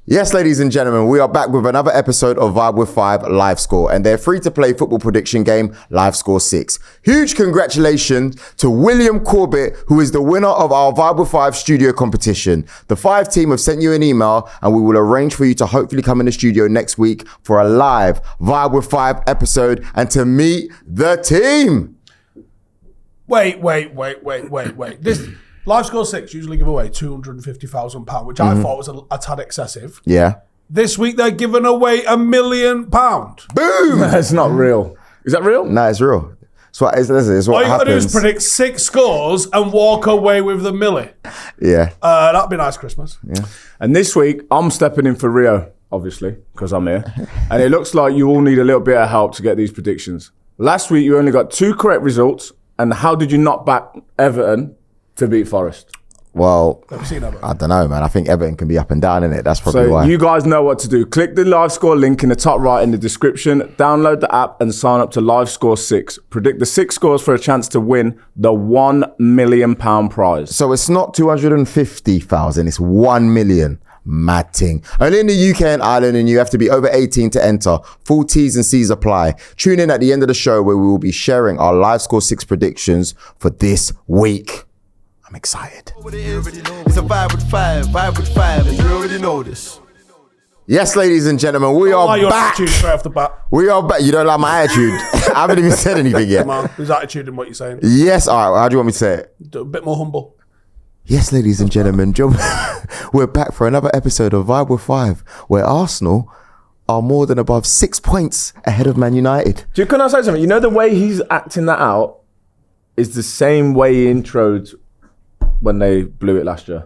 Yes, ladies and gentlemen, we are back with another episode of Vibe with 5 LiveScore and their free-to-play football prediction game, LiveScore 6. Huge congratulations to William Corbett, who is the winner of our Vibe with 5 studio competition. The 5 team have sent you an email and we will arrange for you to hopefully come in the studio next week for a live Vibe with 5 episode and to meet the team. Wait. This LiveScore 6 usually give away £250,000, which I thought was a tad excessive. Yeah. This week they're giving away £1 million. Boom! That's not real. Is that real? No, it's real. It's what happens. All you got to do is predict 6 scores and walk away with the milli. Yeah. That'd be nice Christmas. Yeah. And this week, I'm stepping in for Rio, obviously, because I'm here. And it looks like you all need a little bit of help to get these predictions. Last week, you only got 2 correct results. And how did you not back Everton to beat Forest? Well, Have you seen Everton? I don't know, man. I think Everton can be up and down in it. That's probably So why. you guys know what to do. Click the LiveScore link in the top right in the description. Download the app and sign up to LiveScore 6. Predict the 6 scores for a chance to win the £1 million prize. So it's not 250,000, it's 1 million. Mad thing. Only in the UK and Ireland, and you have to be over 18 to enter. Full T's and C's apply. Tune in at the end of the show where we will be sharing our LiveScore 6 predictions for this week. I'm excited. It's a Vibe with 5, and you already know this. Yes, ladies and gentlemen, we are Your back. attitude straight off the bat. We are back. You don't like my attitude? I haven't even said anything yet. Man, there's attitude in what you're saying. Yes, all right. How do you want me to say it? A bit more humble. Yes, ladies and gentlemen, we're back for another episode of Vibe with 5, where Arsenal are more than above 6 points ahead of Man United. Can I say something? You know the way he's acting that out is the same way he introed when they blew it last year.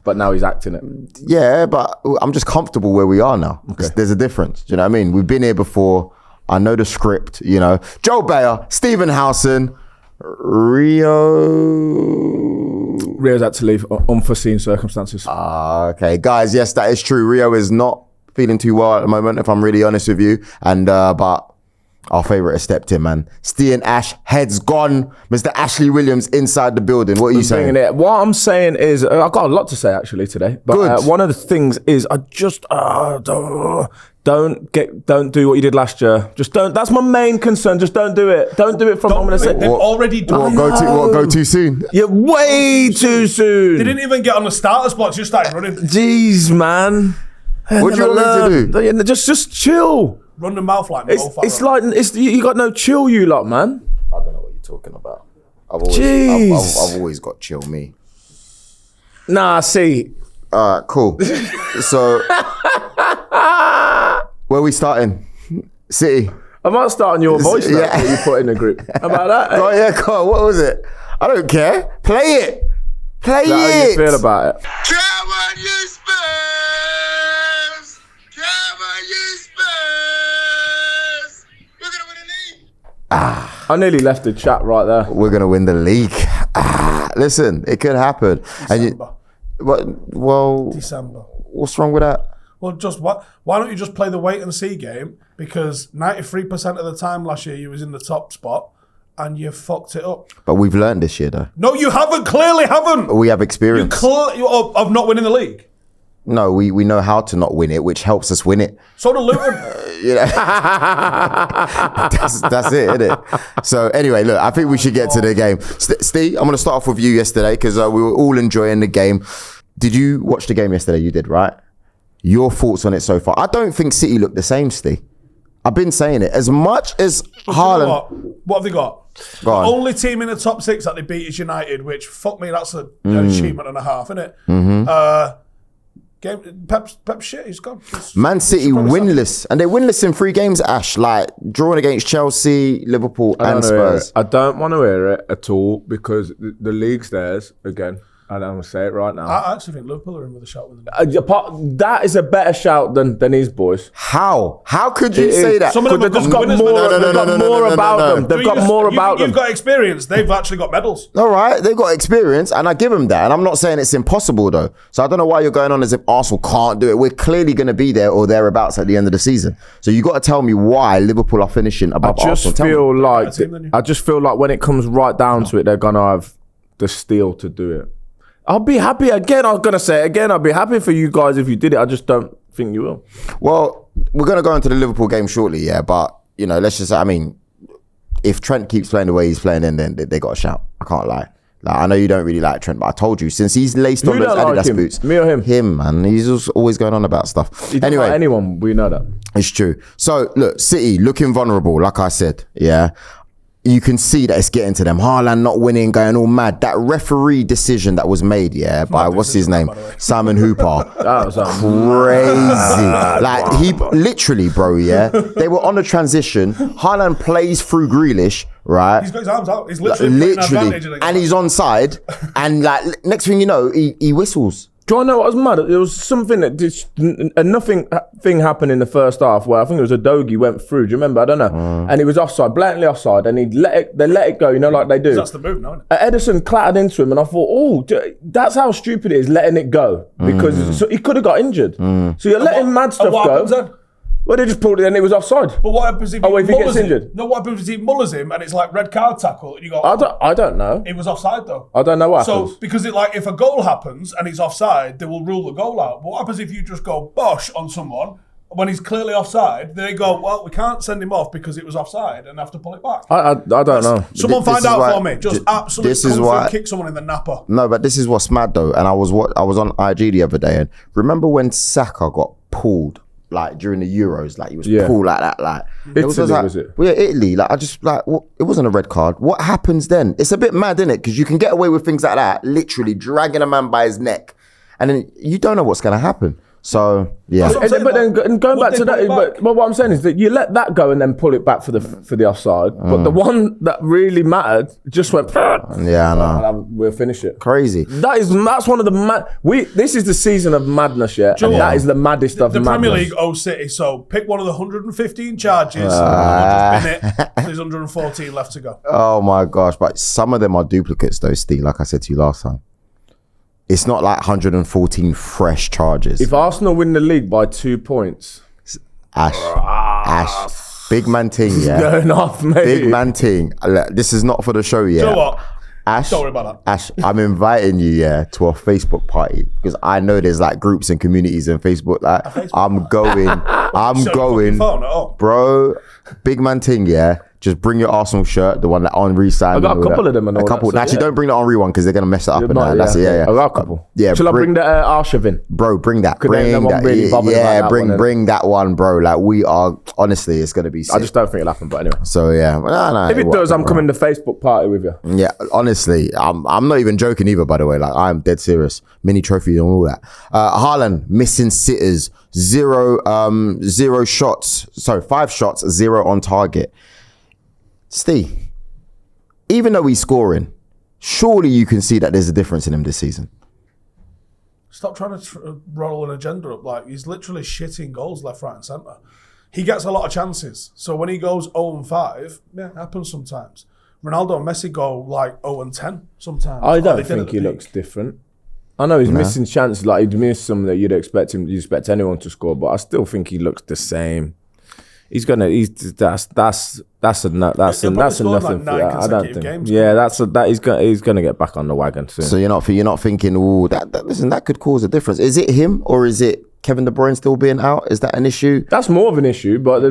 But now he's acting it. Yeah, but I'm just comfortable where we are now. Okay. There's a difference. Do you know what I mean? We've been here before. I know the script, you know. Joe Bayer, Stephen Howson, Rio's had to leave unforeseen circumstances. Okay, guys, yes, that is true. Rio is not feeling too well at the moment, if I'm really honest with you. And but our favourite has stepped in, man. Stian Ash, head's gone. Mr. Ashley Williams inside the building. What are you saying? What I'm saying is, I've got a lot to say actually today. But one of the things is, I just don't do what you did last year. Just don't. That's my main concern. Just don't do it. Don't do it from. I'm gonna say They've already done it. Go too soon? You're way too soon. They didn't even get on the starter spot. Just started running. Jeez, man. What do you want me to do? Just chill. Run the mouth like It's like you got no chill, you lot, man. I don't know what you're talking about. I've always got chill me. Nah, see. All right, cool. So, where we starting? City. I might start on your voice now, Yeah. that you put in the group. How about that? Oh yeah, come on. What was it? I don't care. Play it. Play Is that how it. you feel about it? Come on, you Spurs! Come on, you Spurs! We're gonna win the league. I nearly left the chat right there. We're gonna win the league. Listen, it could happen. December. December. What's wrong with that? Well, just what? Why don't you just play the wait and see game? Because 93% of the time last year you was in the top spot and you fucked it up. But we've learned this year, though. No, you haven't. Clearly haven't. We have experience. Of not winning the league. No, we know how to not win it, which helps us win it. So do Luton. That's it, isn't it? So anyway, look, I think we should get to the game. Steve, I'm going to start off with you yesterday because we were all enjoying the game. Did you watch the game yesterday? You did, right? Your thoughts on it so far? I don't think City look the same, Steve. I've been saying it. As much as Haaland... What have they got? Go on. The only team in the top 6 that they beat is United, which, fuck me, that's an achievement and a half, isn't it? Pep's shit, he's gone. Man City winless, and they're winless in 3 games, Ash, like drawing against Chelsea, Liverpool and Spurs. I don't want to hear it at all because the league's theirs again. And I'm going to say it right now. I actually think Liverpool are in with a shot with them. That is a better shout than these boys. How? How could you say that? Some of them have They've got got more about them. They've got more about them. You've got experience. They've actually got medals. All right, they've got experience, and I give them that. And I'm not saying it's impossible, though. So I don't know why you're going on as if Arsenal can't do it. We're clearly going to be there or thereabouts at the end of the season. So you got to tell me why Liverpool are finishing above Arsenal. I just feel like when it comes right down to it, they're going to have the steel to do it. I'll be happy again. I was gonna say it again. I'll be happy for you guys if you did it. I just don't think you will. Well, we're gonna go into the Liverpool game shortly, yeah. But you know, let's just. I mean, if Trent keeps playing the way he's playing, then they got a shout. I can't lie. Like, I know you don't really like Trent, but I told you since he's laced on those Adidas boots. Me or him? Him, man. He's just always going on about stuff. Anyway, anyone, we know that. It's true. So look, City looking vulnerable, like I said. Yeah. You can see that it's getting to them. Haaland not winning, going all mad. That referee decision that was made, yeah, by what's his name? Simon Hooper. That was crazy. Like, he literally, bro, yeah. They were on a transition. Haaland plays through Grealish, right? He's got his arms out. He's literally and he's onside. And like, next thing you know, he whistles. Do you know what was mad? There was something that nothing thing happened in the first half where I think it was a Doku went through. Do you remember? I don't know. And he was offside, blatantly offside, and they let it go. You know, like they do. That's the move, no? Ederson clattered into him, and I thought, oh, that's how stupid it is letting it go because so he could have got injured. So you're letting mad stuff go. Well, they just pulled it and it was offside. But what happens if he gets injured? No, what happens if he mullers him and it's like red card tackle and you go... I don't know. It was offside though. I don't know what happens. So, because if a goal happens and it's offside, they will rule the goal out. But what happens if you just go bosh on someone when he's clearly offside? They go, well, we can't send him off because it was offside and have to pull it back. I don't know. Someone find out for me. Just absolutely kick someone in the napper. No, but this is what's mad though. And I was on IG the other day and remember when Saka got pulled like during the Euros, like he was pulled like that, like Italy, was it? Well, yeah, Italy. Like I just like it wasn't a red card. What happens then? It's a bit mad, isn't it? Because you can get away with things like that, literally dragging a man by his neck, and then you don't know what's going to happen. So yeah, but then going back to that, but what I'm saying is that you let that go and then pull it back for the offside. But the one that really mattered just went. Yeah, I know. We'll finish it. Crazy. That's one of the mad. This is the season of madness, yeah. And that is the maddest of the madness. Premier League owes City. So pick one of the 115 charges. And just bin it. There's 114 left to go. Oh my gosh! But some of them are duplicates, though, Steve. Like I said to you last time. It's not like 114 fresh charges. If Arsenal win the league by 2 points. Ash. Big man ting, yeah? Going off, mate. Big man ting. This is not for the show yet. You know what? Ash, don't worry about that. Ash, I'm inviting you, yeah, to a Facebook party because I know there's like groups and communities on Facebook. Like, I'm going, bro. Big man ting, yeah. Just bring your Arsenal shirt, the one that Henri signed. I got a couple of them and all that. Actually, don't bring the Henri one because they're gonna mess it up. I got a couple. Shall I bring the Arshavin? Bro, bring that. Bring that one, bro. Like we are, honestly, it's gonna be sick. I just don't think it'll happen, but anyway. So yeah, if it does, I'm coming to Facebook party with you. Yeah, honestly, I'm not even joking either. By the way, like I'm dead serious. Mini trophy and all that. Haaland missing sitters, 0 shots. Sorry, 5 shots, 0 on target. Steve, even though he's scoring, surely you can see that there's a difference in him this season. Stop trying to roll an agenda up. Like, he's literally shitting goals left, right and centre. He gets a lot of chances. So when he goes 0-5, yeah, it happens sometimes. Ronaldo and Messi go like 0-10 sometimes. I don't think he looks different. I know he's missing chances. Like, he'd miss some that you'd expect anyone to score, but I still think he looks the same. That's a nothing. Like I don't think. Yeah, he's gonna get back on the wagon soon. So you're not thinking, oh, that could cause a difference. Is it him or is it Kevin De Bruyne still being out? Is that an issue? That's more of an issue, but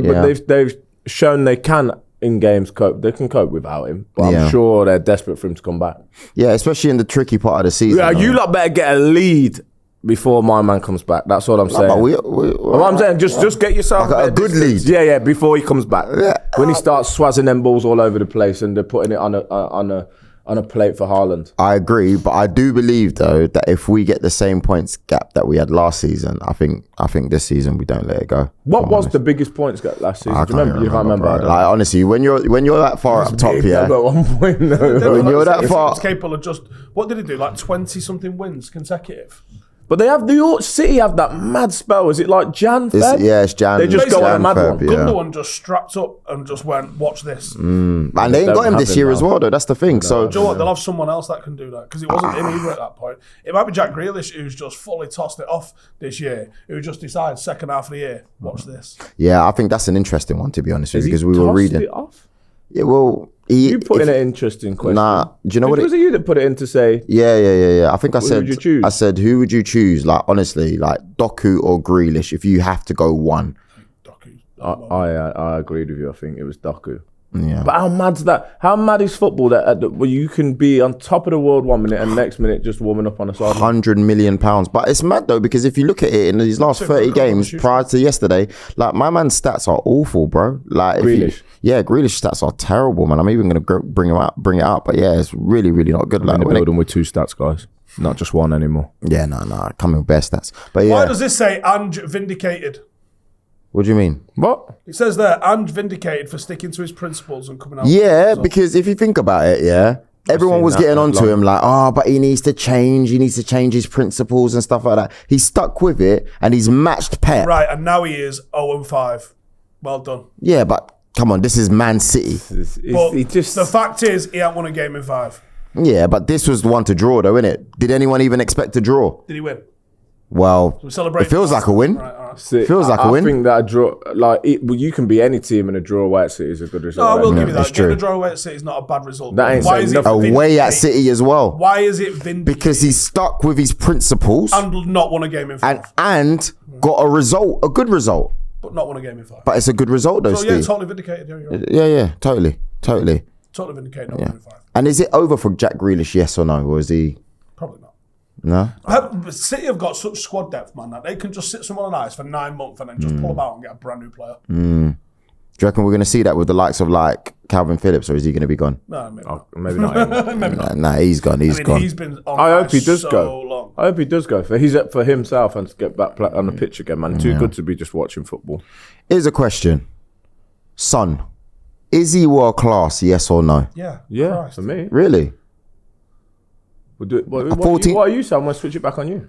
they've shown they can in games cope. They can cope without him, but I'm sure they're desperate for him to come back. Yeah, especially in the tricky part of the season. Yeah, you lot better get a lead before my man comes back. That's what I'm saying. What I'm saying, just get yourself like a good lead. Yeah, before he comes back. Yeah. When he starts swazzing them balls all over the place and they're putting it on a plate for Haaland. I agree, but I do believe though that if we get the same points gap that we had last season, I think this season we don't let it go. What was the biggest points gap last season? Do you remember? You can't remember. Like honestly, when you're that far up top, yeah. At 1 point, no. When you're that far, it's capable of just what did he do? Like 20 something wins consecutive. But they have City have that mad spell. Is it like Jan, Feb? It's Jan. They just go on a mad one. Gundogan just strapped up and just went, watch this. And they ain't got him this year as well, though. That's the thing. So, do you know what? They'll have someone else that can do that because it wasn't him either at that point. It might be Jack Grealish who's just fully tossed it off this year, who just decides second half of the year, watch this. Yeah, I think that's an interesting one, to be honest with you, because we were reading. It off? Yeah, well, You put in an interesting question. Nah, do you know what was it you that put it in to say? Yeah. I think I Who said. would you choose? I said, who would you choose? Like honestly, like Doku or Grealish, if you have to go one. I agreed with you. I think it was Doku. Yeah. But how mad's that? How mad is football that where you can be on top of the world 1 minute and next minute just warming up on the side? £100 million. But it's mad though, because if you look at it in these last 30 games prior to yesterday, like my man's stats are awful, bro. Like Grealish. Grealish stats are terrible, man. I'm even gonna bring it out, but yeah, it's really, really not good. I'm in the building with 2 stats, guys, not just one anymore. Yeah, no, coming with bare stats. But yeah, Why does this say Ange vindicated? what do you mean? What? It says there, Ange vindicated for sticking to his principles and coming out. Yeah, because if you think about it, everyone was getting onto him like, but he needs to change. He needs to change his principles and stuff like that. He's stuck with it and he's matched Pep. Right, and now he is 0-5. Well done. Yeah, but come on, this is Man City. But the fact is, he hasn't won a game in 5. Yeah, but this was the one to draw though, innit? Did anyone even expect to draw? Did he win? Well, We celebrate. it feels like a win. Right, all right. Feels like a win. I think that a draw, you can be any team and a draw away at City is a good result. No, I will right? give you that. it's Getting true. a draw away at City is not a bad result. That ain't Why saying is nothing. it Away at vindicated? City as well. Why is it vindicated? Because he's stuck with his principles And not won a game in 5. and got a result, a good result. But not won a game in 5. But it's a good result though, So yeah, Steve. totally vindicated. Yeah, you're right. Yeah, totally. Totally vindicated, not winning 5. And is it over for Jack Grealish, yes or no? Or is he... Probably not. No? City have got such squad depth, man, that they can just sit someone on ice for 9 months and then just pull them out and get a brand new player. Do you reckon we're going to see that with the likes of like Calvin Phillips, or is he going to be gone? No, maybe not. Maybe not. Maybe not. Nah, he's gone. He's gone. He's been on I hope ice he does so go. long. I hope he does go. He's up for himself and to get back on the pitch again, man. Too good to be just watching football. Here's a question. Son, is he world class, yes or no? Yeah. For me. Really? We'll do it. What 14 are you, Sam? I'm going to switch it back on you.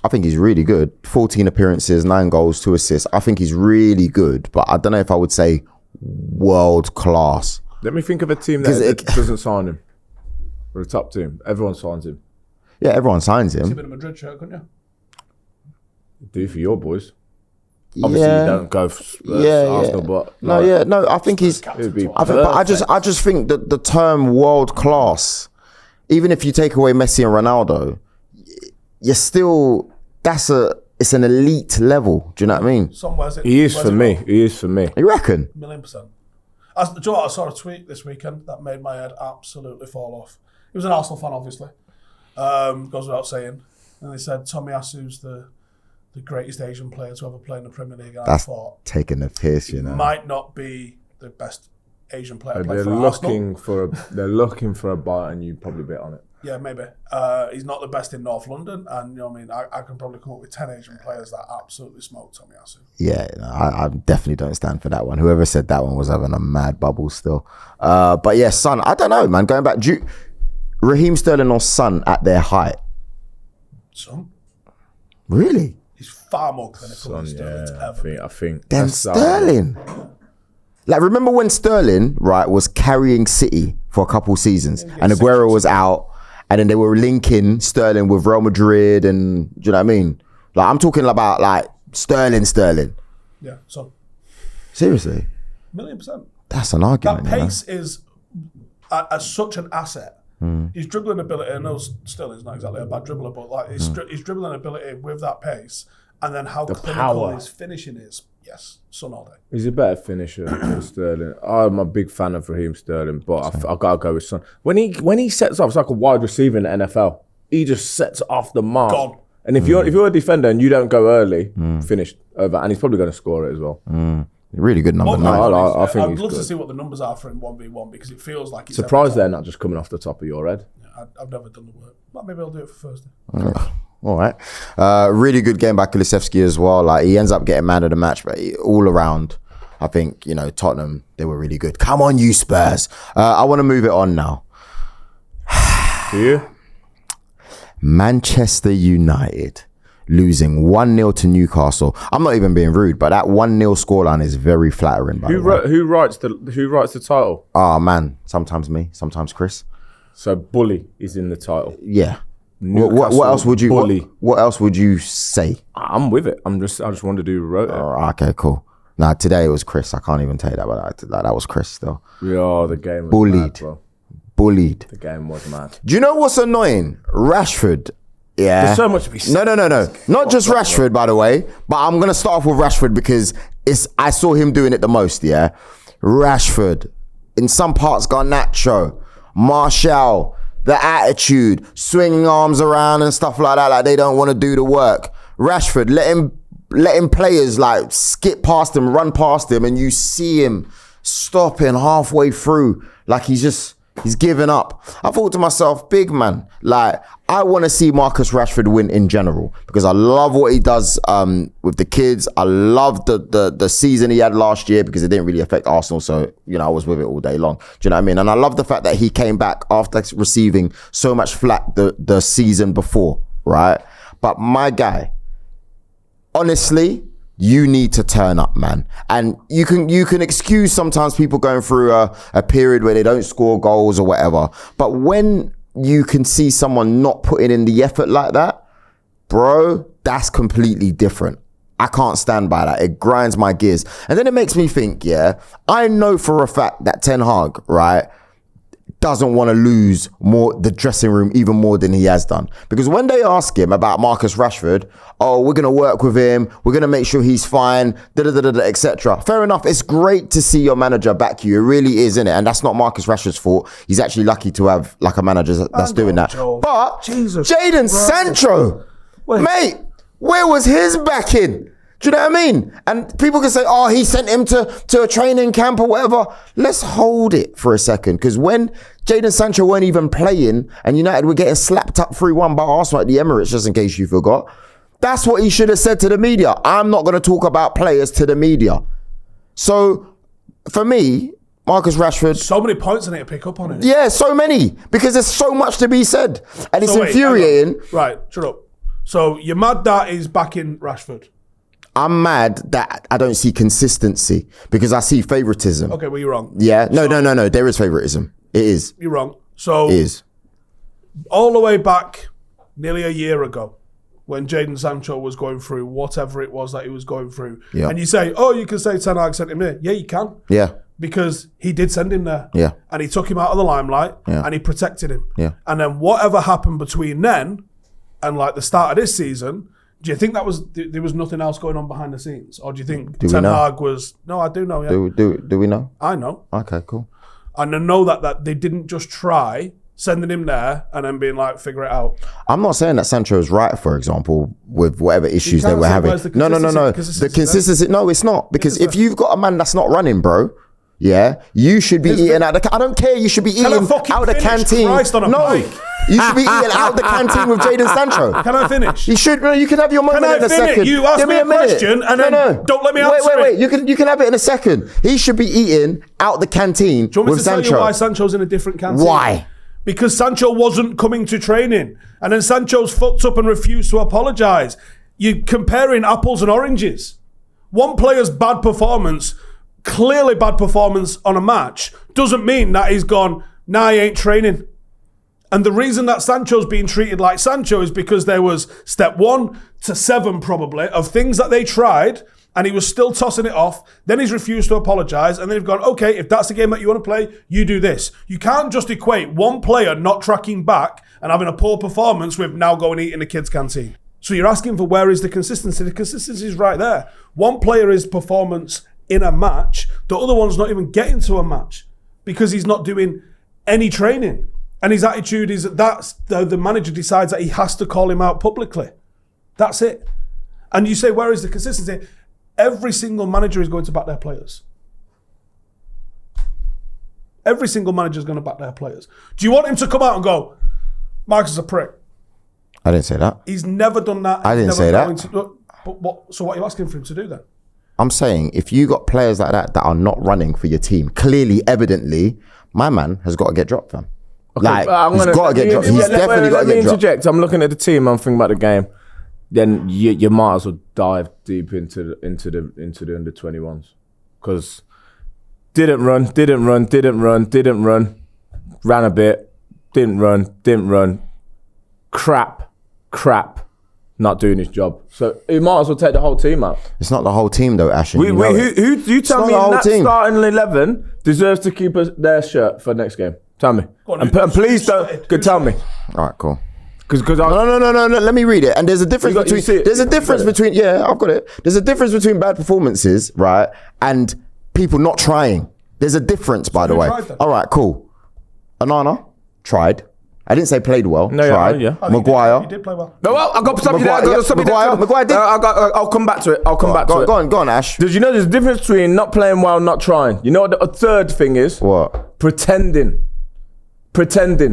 I think he's really good. 14 appearances, 9 goals, 2 assists. I think he's really good, but I don't know if I would say world class. Let me think of a team that doesn't sign him. We're a top team. Everyone signs him. Yeah, everyone signs He's a him. bit of a Madrid shirt, couldn't you? Do for your boys. Obviously, you don't go for Arsenal, but No, I think he's. it would be But I just think that the term world class, even if you take away Messi and Ronaldo, you're still it's an elite level. Do you know what I mean? He is for me. He is for me. You reckon? 1,000,000%. Do you know what? I saw a tweet this weekend that made my head absolutely fall off. He was an Arsenal fan, obviously. Goes without saying. And they said Tomiyasu's the greatest Asian player to ever play in the Premier League. And That's I thought, taking the piss, you know. might not be the best Asian player to play They're for Arsenal. looking for a bite, and you probably bet on it. Yeah, maybe. He's not the best in North London, and you know what I mean. I can probably come up with 10 Asian players that absolutely smoke Tomiyasu. Yeah, no, I definitely don't stand for that one. Whoever said that one was having a mad bubble still. But yeah, Son, I don't know, man. Going back, Raheem Sterling or Son at their height? Son, Really? he's far more clinical than Sterling's ever. I think. Then that's Sterling. Like, remember when Sterling, right, was carrying City for a couple seasons and Aguero was out, and then they were linking Sterling with Real Madrid, and do you know what I mean? Like, I'm talking about like Sterling. Yeah, Son. Seriously? 1,000,000%. That's an argument. That pace is such an asset. His dribbling ability, I know Sterling's not exactly a bad dribbler, but like his dribbling ability with that pace, and then how clinical power. his finishing is. Yes, Son all day. He's a better finisher than Sterling. I'm a big fan of Raheem Sterling, but I've got to go with Son. When he sets off, it's like a wide receiver in the NFL. He just sets off the mark. Gone. And if you're a defender and you don't go early, finished, over. And he's probably going to score it as well. Really good number. I think I'd he's love to good. see what the numbers are for him 1v1 because it feels like it's Surprised they're not just coming off the top of your head. I've never done the work. But maybe I'll do it for Thursday. All right. Really good game by Kulusevski as well. Like, he ends up getting man of the match, but all around, I think, you know, Tottenham, they were really good. Come on, you Spurs. I want to move it on now. Do you? Manchester United losing 1-0 to Newcastle. I'm not even being rude, but that 1-0 scoreline is very flattering. By the way. Who writes the title? Oh, man. Sometimes me, sometimes Chris. So Bully is in the title. Yeah. What else would you? Bully. What else would you say? I'm with it. I just want to do who wrote it. Oh, okay, cool. Nah, today it was Chris. I can't even tell you that, but that was Chris still. Yeah, the game was Bullied. mad, bro. Bullied. The game was mad. Do you know what's annoying? Rashford. Yeah. There's so much to be said. No. Not just Rashford, by the way. But I'm going to start off with Rashford because I saw him doing it the most, yeah? Rashford. In some parts, Garnacho. Martial. The attitude. Swinging arms around and stuff like that. Like they don't want to do the work. Rashford, letting players like skip past him, run past him, and you see him stopping halfway through. Like he's giving up. I thought to myself, big man, like I want to see Marcus Rashford win in general because I love what he does with the kids. I love the season he had last year because it didn't really affect Arsenal. So, I was with it all day long. Do you know what I mean? And I love the fact that he came back after receiving so much flack the season before, right? But my guy, honestly, you need to turn up, man. And you can excuse sometimes people going through a period where they don't score goals or whatever. But when you can see someone not putting in the effort like that, bro, that's completely different. I can't stand by that. It grinds my gears. And then it makes me think, I know for a fact that Ten Hag, right, doesn't want to lose the dressing room even more than he has done. Because when they ask him about Marcus Rashford, oh, we're going to work with him, we're going to make sure he's fine, etc. Fair enough. It's great to see your manager back you. It really is, isn't it? And that's not Marcus Rashford's fault. He's actually lucky to have like a manager that's doing that. Joel. But Jesus Jadon Christ. Sancho, mate, where was his backing? Do you know what I mean? And people can say, oh, he sent him to a training camp or whatever. Let's hold it for a second. Because when Jadon Sancho weren't even playing and United were getting slapped up 3-1 by Arsenal at the Emirates, just in case you forgot, that's what he should have said to the media. I'm not going to talk about players to the media. So, for me, Marcus Rashford... So many points I need to pick up on it. Yeah, so many. Because there's so much to be said. And it's wait, infuriating. Right, shut up. So, you're mad that he's backing Rashford? I'm mad that I don't see consistency because I see favouritism. Okay, well, you're wrong. Yeah. No. There is favouritism. It is. You're wrong. So, It is. all the way back nearly a year ago when Jadon Sancho was going through whatever it was that he was going through, and you say, oh, you can say Ten Hag sent him there. Yeah, you can. Yeah. Because he did send him there. Yeah. And he took him out of the limelight and he protected him. Yeah. And then whatever happened between then and like the start of this season... Do you think there was nothing else going on behind the scenes? Or do you think Ten Hag was... No, I do know, yeah. Do we know? I know. Okay, cool. And I know that they didn't just try sending him there and then being like, figure it out. I'm not saying that Sancho is right, for example, with whatever issues they were having. No. The consistency... No, it's not. Because if you've got a man that's not running, bro... Yeah, you should be eating out the... I don't care, you should be eating out the canteen. You should be eating out the canteen with Jadon Sancho. Can I finish? You should. No, you can have your moment in a second. You ask me a question and then don't let me answer it. Wait. You can have it in a second. He should be eating out the canteen with Sancho. Do you want me to tell you why Sancho's in a different canteen? Why? Because Sancho wasn't coming to training. And then Sancho's fucked up and refused to apologise. You're comparing apples and oranges. One player's bad performance... clearly bad performance on a match doesn't mean that he's gone, nah, he ain't training. And the reason that Sancho's being treated like Sancho is because there was step 1 to 7 probably of things that they tried and he was still tossing it off. Then he's refused to apologise and then they've gone, okay, if that's the game that you want to play, you do this. You can't just equate one player not tracking back and having a poor performance with now going eat in the kids' canteen. So you're asking for where is the consistency? The consistency is right there. One player is performance in a match, the other one's not even getting to a match because he's not doing any training. And his attitude is that the manager decides that he has to call him out publicly. That's it. And you say, where is the consistency? Every single manager is going to back their players. Every single manager is going to back their players. Do you want him to come out and go, Marcus is a prick? I didn't say that. He's never done that. I didn't say that. So what are you asking for him to do then? I'm saying if you got players like that are not running for your team, clearly, evidently, my man has got to get dropped, fam. Okay, he's got to get dropped. He's definitely got to get dropped. Interject. I'm looking at the team. I'm thinking about the game. Then you might as well dive deep into the under 21s because didn't run, ran a bit, didn't run, crap, not doing his job. So he might as well take the whole team out. It's not the whole team though, Ashton. Who you tell me not the whole in that team. starting 11 deserves to keep their shirt for next game? Tell me. on, and please don't tell me. All right, cool. Because No. Let me read it. And there's a difference between. There's a difference between. Yeah, I've got it. There's a difference between bad performances, right, and people not trying. There's a difference, by the way. All right, cool. Onana tried. I didn't say played well. No, tried. Yeah. Maguire. He did play well. No, well, I got something there. Maguire did. I'll come back to it. Go on, Ash. Did you know there's a difference between not playing well and not trying? You know what the third thing is? What? Pretending.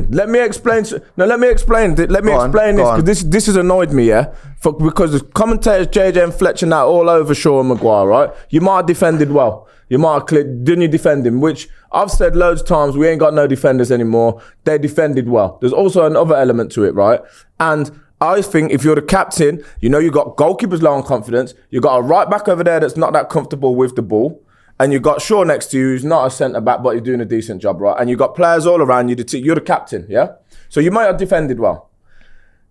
Let me explain. Let me explain this because this has annoyed me, yeah. Because the commentators JJ and Fletcher now all over Shaw and Maguire, right? You might have defended well. You might have didn't you defend him? Which I've said loads of times. We ain't got no defenders anymore. They defended well. There's also another element to it, right? And I think if you're the captain, you know you got goalkeepers low on confidence. You got a right back over there that's not that comfortable with the ball. And you got Shaw next to you, who's not a centre back, but he's doing a decent job, right? And you got players all around you. You're the captain, yeah. So you might have defended well.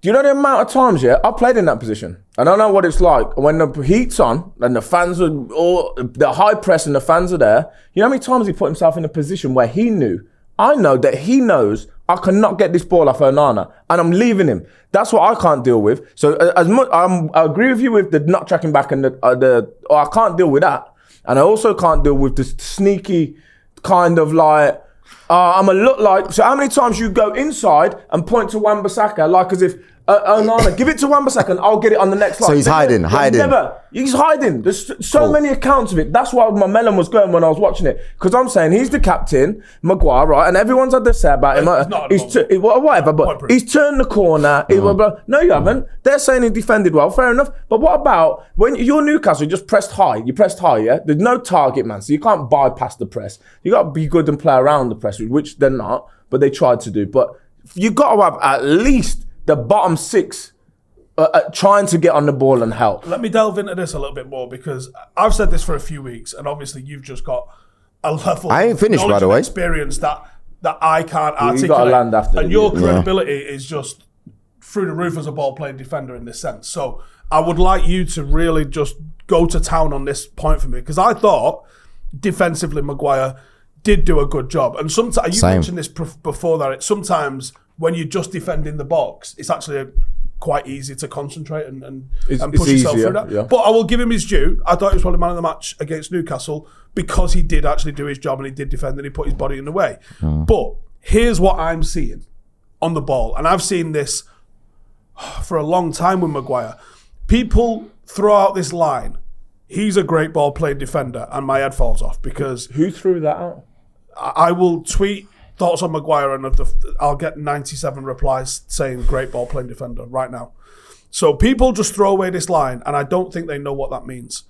Do you know the amount of times, yeah, I played in that position, and I know what it's like when the heat's on and the fans are all the high press and the fans are there. You know how many times he put himself in a position where he knew, I know that he knows I cannot get this ball off Onana, and I'm leaving him. That's what I can't deal with. So as much, I agree with you with the not tracking back and I can't deal with that. And I also can't deal with this sneaky kind of like, I'm a look like. So how many times you go inside and point to Wan-Bissaka like as if, Onana, give it to Wan-Bissaka and I'll get it on the next line. So he's hiding. He's hiding. There's so many accounts of it. That's why my melon was going when I was watching it. Because I'm saying he's the captain, Maguire, right? And everyone's had their say about him. Whatever, but he's turned the corner. No, you haven't. They're saying he defended well. Fair enough. But what about when you're Newcastle, you just pressed high. You pressed high, yeah? There's no target, man. So you can't bypass the press. You got to be good and play around the press, which they're not. But they tried to do. But you got to have at least the bottom six trying to get on the ball and help. Let me delve into this a little bit more because I've said this for a few weeks, and obviously you've just got a level. I ain't finished, by the way. Experience that I can't articulate. You got to land after, and your credibility is just through the roof as a ball-playing defender in this sense. So I would like you to really just go to town on this point for me because I thought defensively Maguire did do a good job, and sometimes you mentioned this before that sometimes when you're just defending the box, it's actually quite easy to concentrate and push yourself through that. Yeah. But I will give him his due. I thought he was probably man of the match against Newcastle because he did actually do his job and he did defend and he put his body in the way. But here's what I'm seeing on the ball, and I've seen this for a long time with Maguire. People throw out this line, he's a great ball-playing defender, and my head falls off because... Who threw that out? I will tweet thoughts on Maguire and I'll get 97 replies saying great ball playing defender right now. So people just throw away this line and I don't think they know what that means.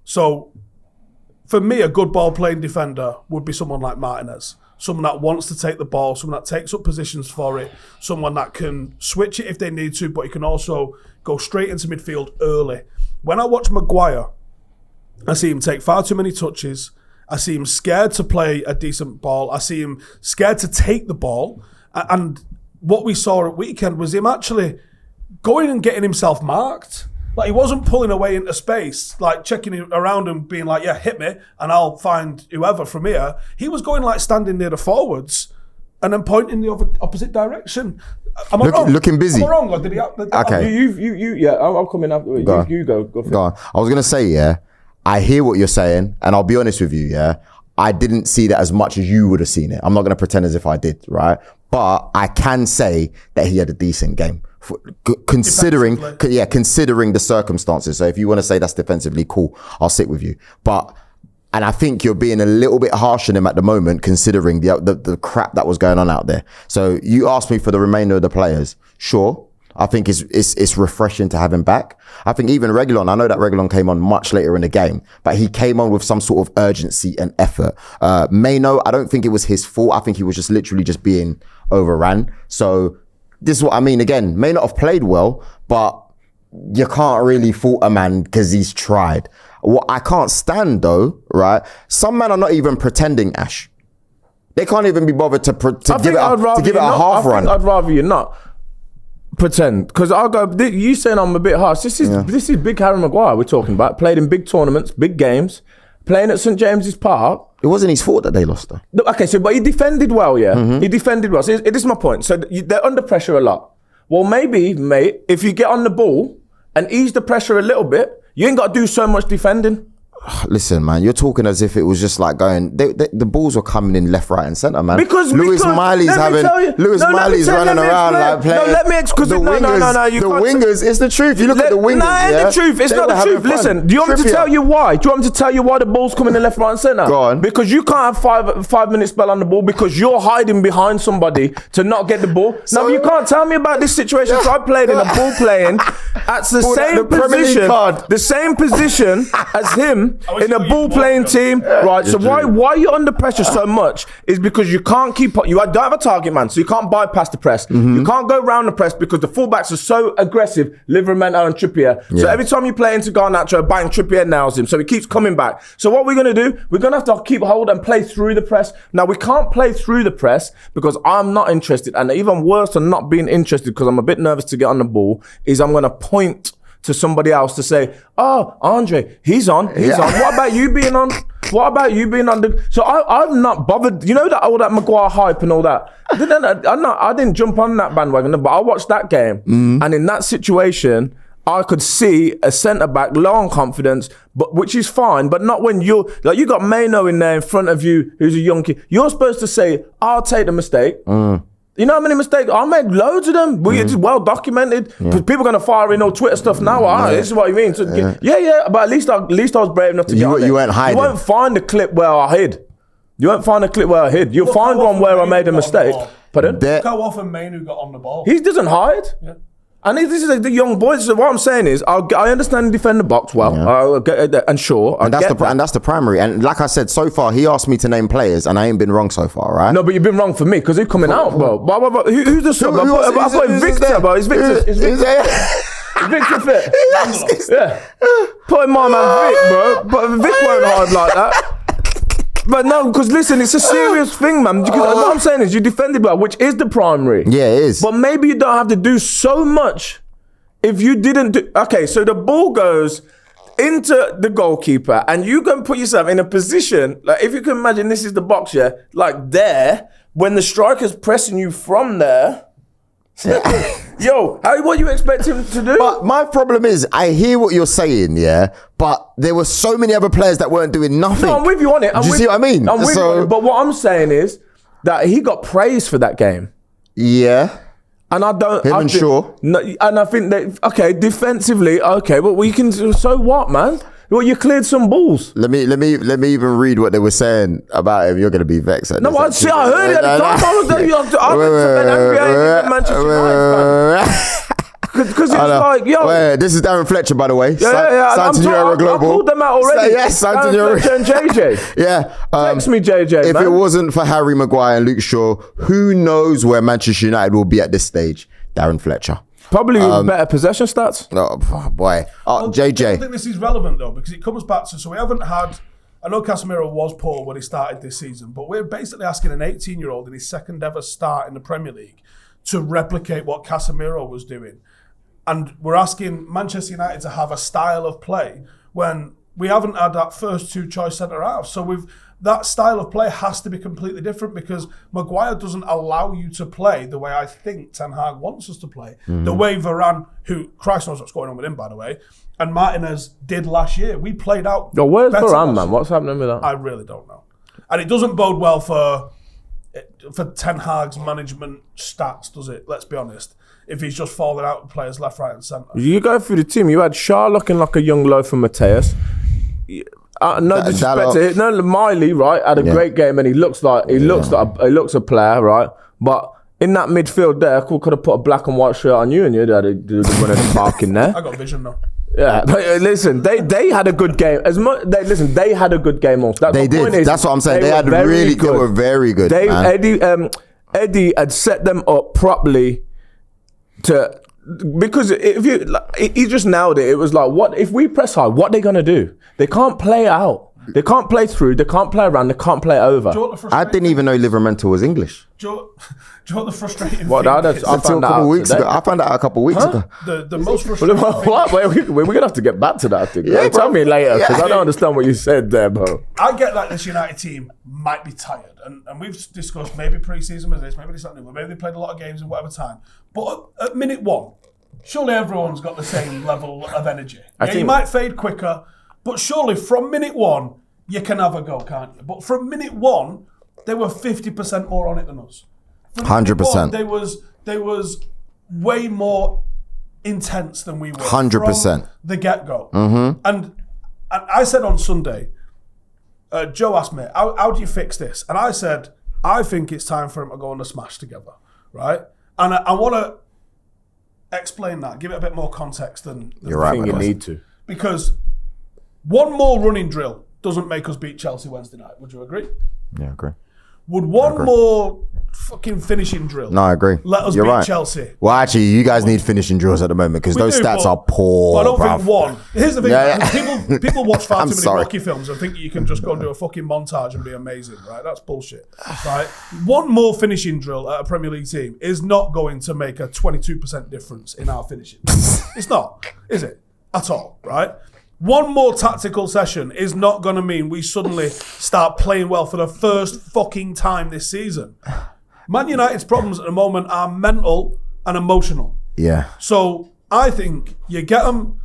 So for me, a good ball playing defender would be someone like Martinez, someone that wants to take the ball, someone that takes up positions for it, someone that can switch it if they need to, but he can also go straight into midfield early. When I watch Maguire, I see him take far too many touches. I see him scared to play a decent ball. I see him scared to take the ball. And what we saw at weekend was him actually going and getting himself marked. Like, he wasn't pulling away into space, like checking around and being like, yeah, hit me and I'll find whoever from here. He was going like standing near the forwards and then pointing the opposite direction. Am I wrong? Looking busy. Am I wrong? Or did he, okay. Yeah, I'm coming after you. Go for it. Go on. I was going to say, yeah, I hear what you're saying, and I'll be honest with you, yeah. I didn't see that as much as you would have seen it. I'm not going to pretend as if I did, right? But I can say that he had a decent game, considering the circumstances. So if you want to say that's defensively, cool, I'll sit with you. And I think you're being a little bit harsh on him at the moment, considering the crap that was going on out there. So you asked me for the remainder of the players. Sure. I think it's refreshing to have him back. I think even Reguilon, I know that Reguilon came on much later in the game, but he came on with some sort of urgency and effort. Maino, I don't think it was his fault. I think he was just literally just being overran. So this is what I mean. Again, may not have played well, but you can't really fault a man because he's tried. What I can't stand though, right? Some men are not even pretending, Ash. They can't even be bothered to give it a half run. I'd rather you not. Pretend, because I'll go. You saying I'm a bit harsh. This is big Harry Maguire we're talking about. Played in big tournaments, big games, playing at St James's Park. It wasn't his fault that they lost, though. Okay, but he defended well, yeah. He defended well. So this is my point. So they're under pressure a lot. Well, maybe, mate, if you get on the ball and ease the pressure a little bit, you ain't got to do so much defending. Listen, man, you're talking as if it was just like going. The balls were coming in left, right, and centre, man. Because Miley's running around like playing. No, let me because no. The wingers, it's the truth. You look at the wingers. No, it's the truth. It's not the truth. Listen, do you want me to tell you why? Do you want me to tell you why the ball's coming in left, right, and centre? Go on. Because you can't have 5 minutes spell on the ball because you're hiding behind somebody to not get the ball. No, you can't tell me about this situation. So I played in a ball playing at the same position as him. In a ball playing team, right? So why you're under pressure so much is because you can't keep up. You don't have a target man, so you can't bypass the press. You can't go round the press because the fullbacks are so aggressive. Livramento and Trippier. So every time you play into Garnacho, bang, Trippier nails him. So he keeps coming back. So what we're gonna do? We're gonna have to keep hold and play through the press. Now we can't play through the press because I'm not interested, and even worse than not being interested because I'm a bit nervous to get on the ball. Is I'm gonna point to somebody else to say, oh, Andre, he's on. What about you being on? So I'm not bothered. You know that all that Maguire hype and all that. I didn't jump on that bandwagon, but I watched that game, and in that situation, I could see a centre back low on confidence, but which is fine, but not when you got Maino in there in front of you, who's a young kid. You're supposed to say, I'll take the mistake. You know how many mistakes? I made loads of them. It's well documented. People are going to fire in all Twitter stuff now. This is what you mean. So, but at least I was brave enough to get on there. You weren't hiding. You won't find the clip where I hid. You'll find one where I made a mistake. Pardon? Look how often Mainu got on the ball. He doesn't hide. Yeah. And this is the young boys. So what I'm saying is, I understand defend the box well, and that's the primary. And like I said, so far he asked me to name players, and I ain't been wrong so far, right? No, but you've been wrong for me because he's coming out, bro. Who's the sub? I put Victor, bro. Is Victor fit? Yeah. Put my man Vic, bro. But Vic won't hide like that. But no, because listen, it's a serious thing, man. What I'm saying is you defended well, which is the primary. Yeah, it is. But maybe you don't have to do so much if you didn't do... Okay, so the ball goes into the goalkeeper and you can put yourself in a position, like if you can imagine this is the box, yeah, like there, when the striker's pressing you from there... Yo, what you expect him to do? But my problem is, I hear what you're saying, yeah, but there were so many other players that weren't doing nothing. No, I'm with you on it. Do you see what I mean? I'm with you on it. But what I'm saying is that he got praised for that game. Yeah. And I don't... Him and Shaw. No, and I think that, okay, defensively, okay, but we can... So what, man? Well, you cleared some balls. Let me even read what they were saying about him. You're going to be vexed at this. I heard it at the time. I was Manchester United. Because it's like, yo. Wait, this is Darren Fletcher, by the way. Sancho Global. I called them out already. Yes, Sancho Fletcher and JJ. Yeah. Text me, JJ, If it wasn't for Harry Maguire and Luke Shaw, who knows where Manchester United will be at this stage? Darren Fletcher. Probably with better possession stats. Oh, boy. JJ. I don't think this is relevant, though, because it comes back to... So we haven't had... I know Casemiro was poor when he started this season, but we're basically asking an 18-year-old in his second ever start in the Premier League to replicate what Casemiro was doing. And we're asking Manchester United to have a style of play when we haven't had that first two choice centre-halves. So that style of play has to be completely different because Maguire doesn't allow you to play the way I think Ten Hag wants us to play. The way Varane, who Christ knows what's going on with him, by the way, and Martinez did last year. We played out. Yo, where's Varane, man? What's happening with that? I really don't know. And it doesn't bode well for Ten Hag's management stats, does it? Let's be honest. If he's just falling out with players left, right, and centre. You go through the team. You had Shaw looking like a young loaf of Mateus. No disrespect to it. No, Miley, right, had a great game, and he looks a player, right? But in that midfield there, could have put a black and white shirt on you, and you'd have one of the park in there. I got vision though. Yeah, but listen, they had a good game. They had a good game also. They did. That's what I'm saying. They were very good. Eddie had set them up properly because if he just nailed it. It was like, what if we press high? What are they gonna do? They can't play out. They can't play through, they can't play around, they can't play over. I didn't even know Livermental was English. Do you know what the frustrating What, thing is? I found out a couple of weeks ago. The most frustrating thing... What? We're going to have to get back to that, I think. Yeah, tell me later, because I don't understand what you said there, bro. I get that this United team might be tired, and we've discussed maybe pre-season was this, maybe this, that, maybe they played a lot of games in whatever time. But at minute one, surely everyone's got the same level of energy. You might fade quicker, but surely from minute one, you can have a go, can't you? But from minute one, they were 50% more on it than us. 100%. They was way more intense than we were. 100%. From the get-go. Mm-hmm. And I said on Sunday, Joe asked me, how do you fix this? And I said, I think it's time for him to go on the smash together, right? And I want to explain that, give it a bit more context than you're right. I think you need to. Because one more running drill doesn't make us beat Chelsea Wednesday night. Would you agree? Yeah, I agree. Would one more fucking finishing drill? No, I agree. Let us You're beat right. Chelsea. Well, actually, you guys need finishing drills at the moment because those stats are poor. I don't bruv. think one. Here's the thing: people watch far too many sorry. Rocky films and think you can just go and do a fucking montage and be amazing, right? That's bullshit, right? One more finishing drill at a Premier League team is not going to make a 22% difference in our finishing. It's not, is it? At all, right? One more tactical session is not going to mean we suddenly start playing well for the first fucking time this season. Man United's problems at the moment are mental and emotional. Yeah. So I think you get them,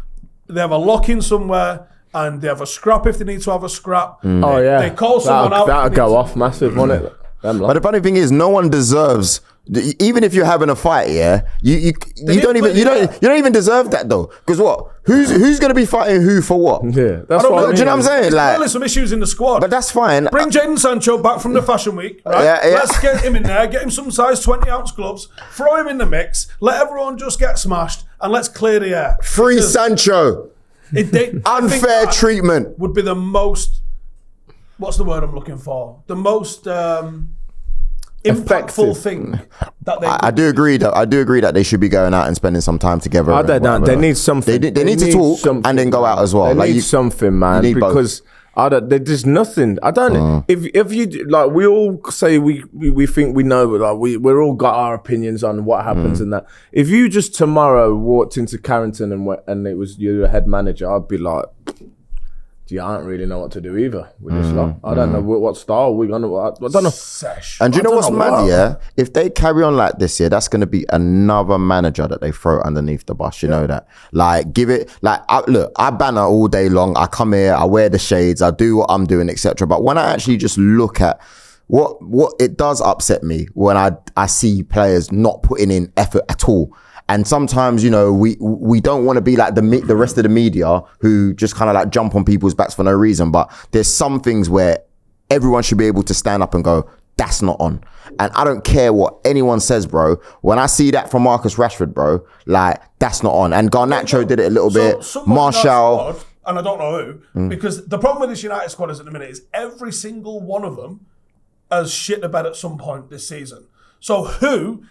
they have a lock-in somewhere, and they have a scrap if they need to have a scrap. Oh, yeah. They call someone out. That'll go off massive, won't it? But the funny thing is, no one deserves. Even if you're having a fight, yeah, you don't even deserve that though. Because what? Who's going to be fighting who for what? Yeah, that's what I mean. Do you know what I'm saying? Like, there's some issues in the squad. But that's fine. Bring Jadon Sancho back from the Fashion Week, right? Yeah. Let's get him in there, get him some size 20-ounce gloves, throw him in the mix, let everyone just get smashed, and let's clear the air. Free Sancho. Unfair treatment would be the most. What's the word I'm looking for? The most impactful thing that they. I do agree that they should be going out and spending some time together. They need something. They need to talk and then go out as well. They need something, man. Because there's nothing. I don't. If you like, we all say we think we know, but like we're all got our opinions on what happens and that. If you just tomorrow walked into Carrington and it was you the head manager, I'd be like, I don't really know what to do either with this lot. I don't know what style we're gonna. I don't know. And do you know what's mad? Yeah, if they carry on like this, yeah, that's gonna be another manager that they throw underneath the bus. You know that? Like, give it. Like, I banner all day long. I come here, I wear the shades, I do what I'm doing, etc. But when I actually just look at what it does upset me when I see players not putting in effort at all. And sometimes, you know, we don't want to be like the rest of the media who just kind of like jump on people's backs for no reason. But there's some things where everyone should be able to stand up and go, that's not on. And I don't care what anyone says, bro. When I see that from Marcus Rashford, bro, like, that's not on. And Garnacho did it a little bit. Martial. And I don't know who, because the problem with this United squad is at the minute is every single one of them has shit the bed at some point this season. So who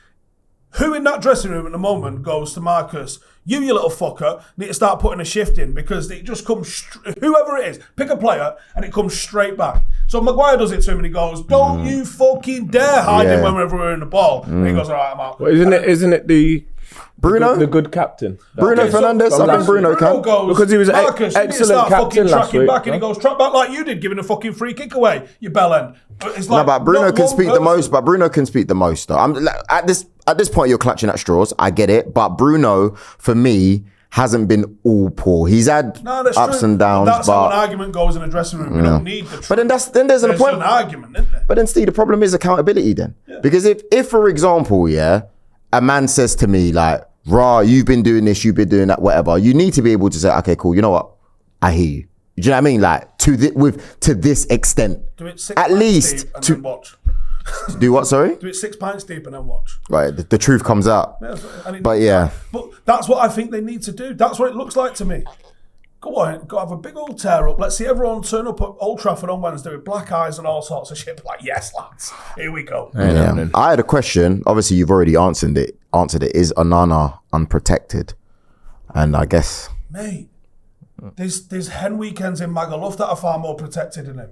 in that dressing room at the moment goes to Marcus, you little fucker, need to start putting a shift in, because it just comes, whoever it is, pick a player and it comes straight back. So Maguire does it to him and he goes, don't you fucking dare hide him whenever we're in the ball. And he goes, all right, I'm out. Well, isn't it the Bruno? The good captain. Bruno Fernandez? I think Bruno can. Goes, because he was Marcus, excellent captain last week. Back, and he goes, track back like you did, giving a fucking free kick away, you bellend. It's like, but Bruno can speak the most. But Bruno can speak the most, though. I'm like, at this point, you're clutching at straws. I get it. But Bruno, for me, hasn't been all poor. He's had ups and downs. That's how an argument goes in a dressing room. We don't need the truth. But then there's an argument, isn't there? But then, Steve, the problem is accountability then. Yeah. Because if, for example, a man says to me, like, rah, you've been doing this, you've been doing that, whatever, you need to be able to say, okay, cool, you know what? I hear you. Do you know what I mean? Like, to this extent. Do it 6 at least deep and then watch. Do what, sorry? Do it 6 pints deep and then watch. Right, the truth comes out. Yeah, But that's what I think they need to do. That's what it looks like to me. Go on, go have a big old tear up. Let's see everyone turn up at Old Trafford on Wednesday with black eyes and all sorts of shit. Like, yes, lads, here we go. Yeah. I had a question. Obviously, you've already answered it. Is Onana unprotected? And I guess... Mate, There's hen weekends in Magaluf that are far more protected than him.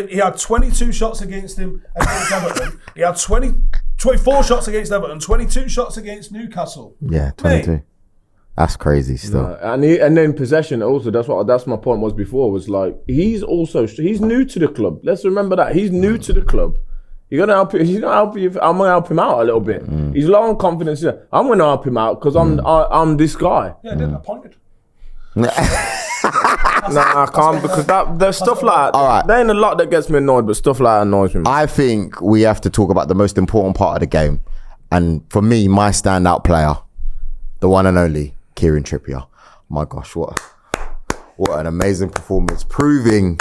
He had 22 shots against him against Everton. He had 24 shots against Everton, 22 shots against Newcastle. Yeah, 22. Mate. That's crazy still. Yeah. And then possession also. That's my point was before. Was like he's new to the club. Let's remember that he's new to the club. You're gonna help him. He's gonna help you. I'm gonna help him out a little bit. He's low on confidence. I'm gonna help him out because I'm this guy. Yeah, I did. Appointed. Nah, I can't because there's stuff like that. All right. There ain't a lot that gets me annoyed, but stuff like that annoys me. I think we have to talk about the most important part of the game. And for me, my standout player, the one and only, Kieran Trippier. My gosh, what an amazing performance. Proving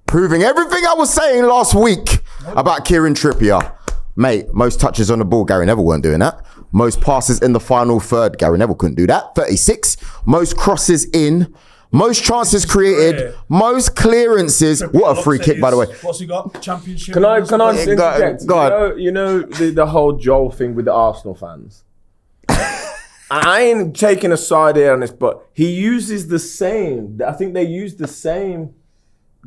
everything I was saying last week about Kieran Trippier. Mate, most touches on the ball, Gary Neville weren't doing that. Most passes in the final third, Gary Neville couldn't do that. 36. Most crosses in. Most chances created, most clearances. What a free kick, by the way. What's he got? Championship. Can I interject? Go on. You know the whole Joel thing with the Arsenal fans. I ain't taking a side here on this, but he uses the same. I think they use the same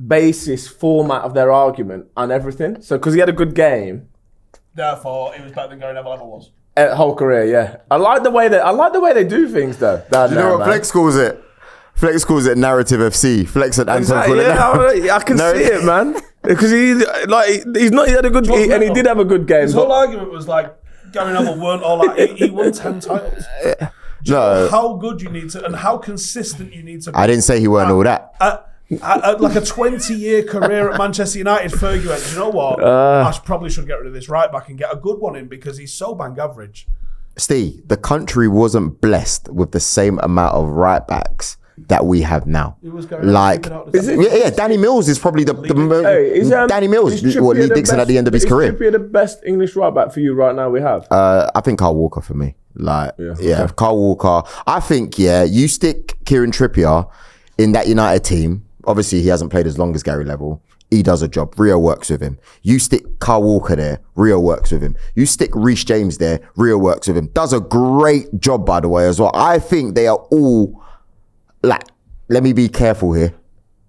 basis format of their argument on everything. So because he had a good game, therefore he was better than Gary Neville ever was. Whole career, yeah. I like the way they do things though. You know what Flex calls it? Flex calls it narrative FC. Flex and Anton call it. Yeah, I can see it, man. Because he had a good game, and he did have a good game. His whole argument was like Gary Neville weren't all that. He won 10 titles. Do you know how good you need to and how consistent you need to be? I didn't say he weren't all that. Like a 20-year career at Manchester United, Fergie went, do you know what? I probably should get rid of this right back and get a good one in because he's so bang average. Steve, the country wasn't blessed with the same amount of right backs that we have now. Danny Mills is probably Danny Mills lead Dixon at the end of his career. Is Trippier the best English right back for you right now we have? I think Kyle Walker for me. Kyle Walker. I think, you stick Kieran Trippier in that United team. Obviously, he hasn't played as long as Gary Neville. He does a job. Rio works with him. You stick Kyle Walker there. Rio works with him. You stick Reece James there. Rio works with him. Does a great job, by the way, as well. I think they are all... let me be careful here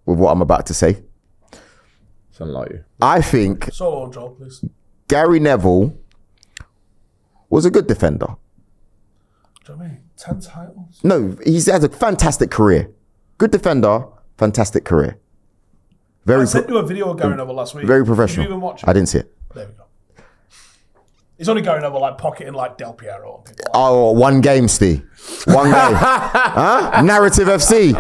with what I'm about to say. Sound like you. I think so on, Joel, please. Gary Neville was a good defender. Do you know what I mean? 10 titles? No, he's had a fantastic career. Good defender, fantastic career. I sent you a video of Gary Neville last week. Very professional. Did you even watch it? I didn't see it. There we go. It's only Gary Neville pocketing Del Piero and people one game, Steve. One game. Huh? Narrative FC.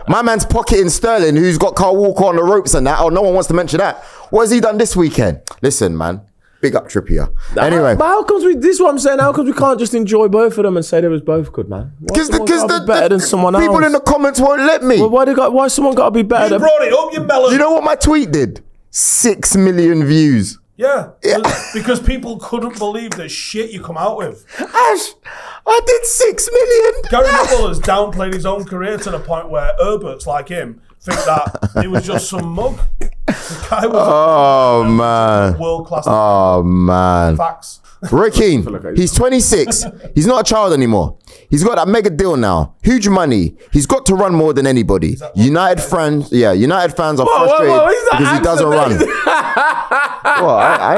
My man's pocketing Sterling, who's got Kyle Walker on the ropes and that. Oh, no one wants to mention that. What has he done this weekend? Listen, man. Big up Trippier. Anyway. But how comes this is what I'm saying. How comes we can't just enjoy both of them and say they was both good, man? Because the better than someone else. People in the comments won't let me. Well, why someone got to be better? You brought it up, you melon. You know what my tweet did? 6 million views. Yeah. Because people couldn't believe the shit you come out with. Ash, I did 6 million. Gary Neville has downplayed his own career to the point where Herberts like him think that he was just some mug. The guy was world class. Oh man. Facts. Roy Keane, he's 26. He's not a child anymore. He's got that mega deal now. Huge money. He's got to run more than anybody. United fans are frustrated because he doesn't run. Well, I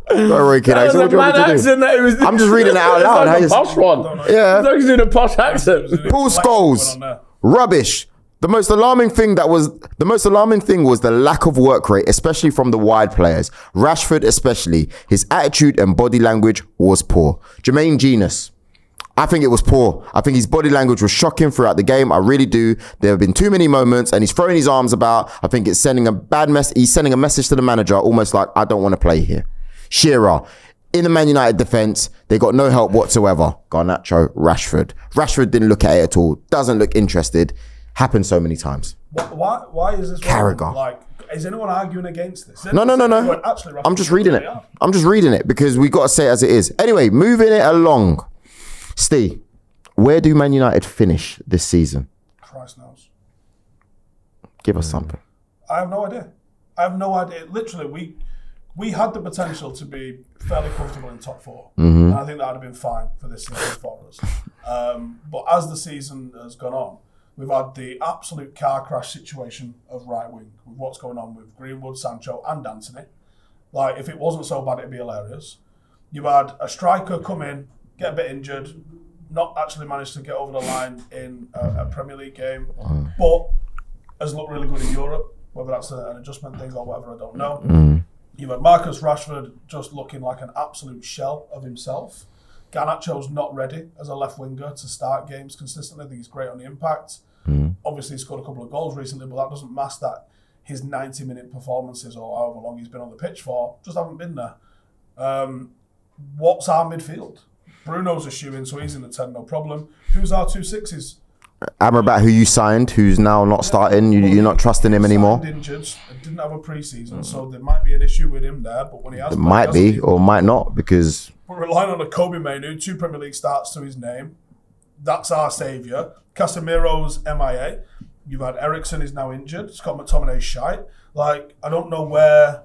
ain't got a Roy Keane accent. What do you want me to do? I'm just reading it out loud. It's like a posh one. Yeah. It's like he's doing a posh accent. Paul Scholes, rubbish. The most alarming thing was the lack of work rate, especially from the wide players. Rashford especially. His attitude and body language was poor. Jermaine Genius. I think it was poor. I think his body language was shocking throughout the game. I really do. There have been too many moments and he's throwing his arms about. I think it's sending a bad message. He's sending a message to the manager almost like, I don't want to play here. Shearer. In the Man United defence, they got no help whatsoever. Garnacho, Rashford. Rashford didn't look at it at all. Doesn't look interested. Happened so many times. Why is this Carragher. Like, is anyone arguing against this? No. Actually, I'm just reading it. I'm just reading it because we got to say it as it is. Anyway, moving it along. Steve, where do Man United finish this season? Christ knows. Give us something. I have no idea. Literally, we had the potential to be fairly comfortable in top 4. And I think that would have been fine for this season for us. But as the season has gone on, we've had the absolute car crash situation of right wing with what's going on with Greenwood, Sancho, and Anthony. Like, if it wasn't so bad, it'd be hilarious. You've had a striker come in, get a bit injured, not actually managed to get over the line in a Premier League game, but has looked really good in Europe, whether that's an adjustment thing or whatever, I don't know. You've had Marcus Rashford just looking like an absolute shell of himself. Garnacho's not ready as a left winger to start games consistently. I think he's great on the impact. Obviously, he scored a couple of goals recently, but that doesn't mask that his 90-minute performances or however long he's been on the pitch for just haven't been there. What's our midfield? Bruno's a shoe-in, so he's in the 10, no problem. Who's our 2 6s? Amrabat, who you signed, who's now not starting. You're not trusting him anymore. Injured, didn't have a pre-season, so there might be an issue with him there. But when he has, It might be or might not because we're relying on a Kobe Mainoo, 2 Premier League starts to his name. That's our saviour. Casemiro's MIA. You've had Ericsson is now injured. Scott McTominay's shite. Like, I don't know where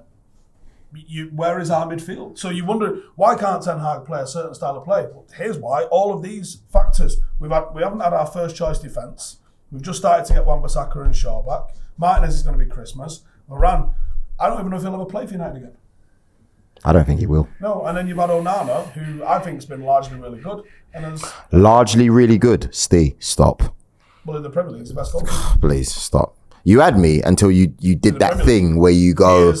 is our midfield? So you wonder, why can't Ten Hag play a certain style of play? Well, here's why. All of these factors. We haven't had our first choice defence. We've just started to get Wan-Bissaka and Shaw back. Martinez is going to be Christmas. Moran, I don't even know if he'll ever play for United again. I don't think he will. No, and then you've had Onana, who I think has been largely really good. Largely really good. Steve, stop. Well, in the Premier League, he's the best goalkeeper. Please, stop. You had me until you did that thing where you go...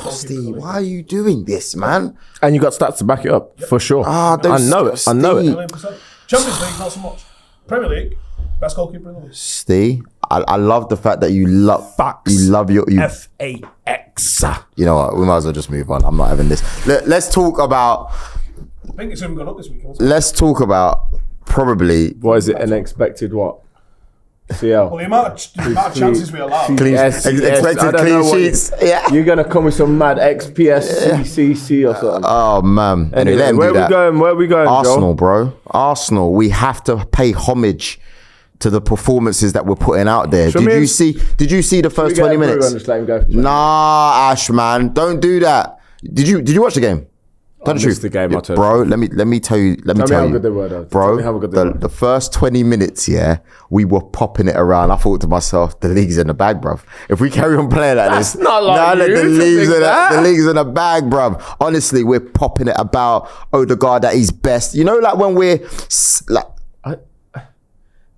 Steve, why are you doing this, man? And you got stats to back it up, for sure. I know it. Champions League, not so much. Premier League, best goalkeeper in the league. Steve, I love the fact that you love your... FAX. You know what, we might as well just move on. I'm not having this. Let's talk about... I think it's even gone up this week. Let's talk about probably... What is it, an expected what? CL. Well, the amount of chances we allow. Expected clean sheets. Yeah. You're going to come with some mad XPS or something. Oh, man. Anyway, where are we going, Arsenal, Joel? bro. Arsenal. We have to pay homage to the performances that we're putting out there. Did you see the first 20 minutes? Nah, Ash, man. Don't do that. Did you watch the game? I missed the game, bro. Let me tell you. Let me tell you, how good they were, though. Bro. How good they were. The first 20 minutes, we were popping it around. I thought to myself, the league's in the bag, bruv. If we carry on playing like this, not like the league's in the bag, bruv. Honestly, we're popping it about Odegaard that he's best. You know, like when we're like.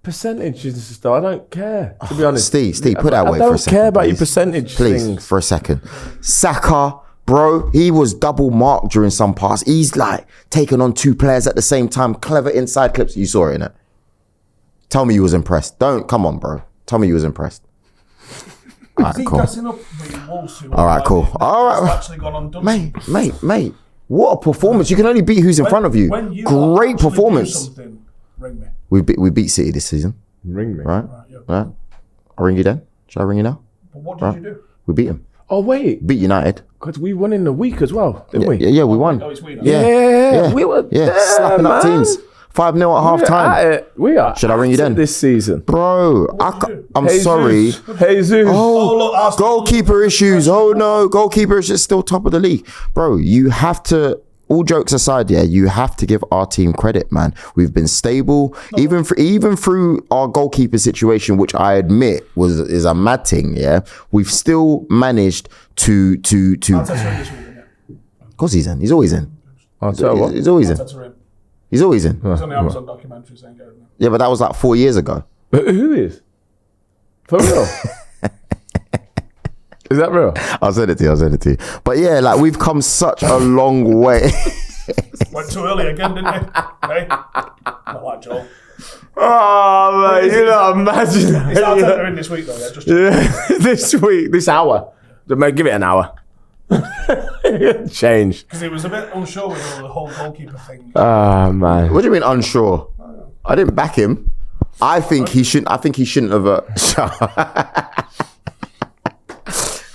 Percentages and stuff, I don't care, to be honest. Steve, put that away for a second. I don't care about your percentage please, things. For a second. Saka. Bro, he was double marked during some parts. He's like taking on 2 players at the same time. Clever inside clips. You saw it, innit? Tell me you was impressed. Come on, bro. Tell me you was impressed. All right, cool. All right, cool. All right. Mate. What a performance. You can only beat who's in front of you. Great performance. Ring me. We beat City this season. Ring me. Right? Right? I'll ring you then. Should I ring you now? But what did you do? We beat him. Oh, wait. Beat United. Because we won in the week as well, didn't we? Yeah, we won. Oh, it's we now. Yeah. We were slapping up teams. 5-0 at half time. We are. Should I ring you then? This season. Bro, I'm sorry. Jesus. Oh, goalkeeper issues. Oh, no. Goalkeeper is just still top of the league. Bro, you have to... All jokes aside, you have to give our team credit, man. We've been stable, even through our goalkeeper situation, which I admit is a mad thing. Yeah, we've still managed to. Of course, he's in. He's always in. I'll tell you what. He's always in. He's always in. He's on the Amazon documentary saying Gary Neville. Yeah, but that was like 4 years ago. But who is? For real? Is that real? I'll send it to you. But yeah, like we've come such a long way. Went too early again, didn't you? Hey? Not like Joel. Oh, man, you know, imagine that. It's Arteta in this week, though, This week, this hour. Mate, give it an hour. Change. Because he was a bit unsure with the whole goalkeeper thing. Oh, man. What do you mean unsure? I didn't back him. I think he shouldn't have...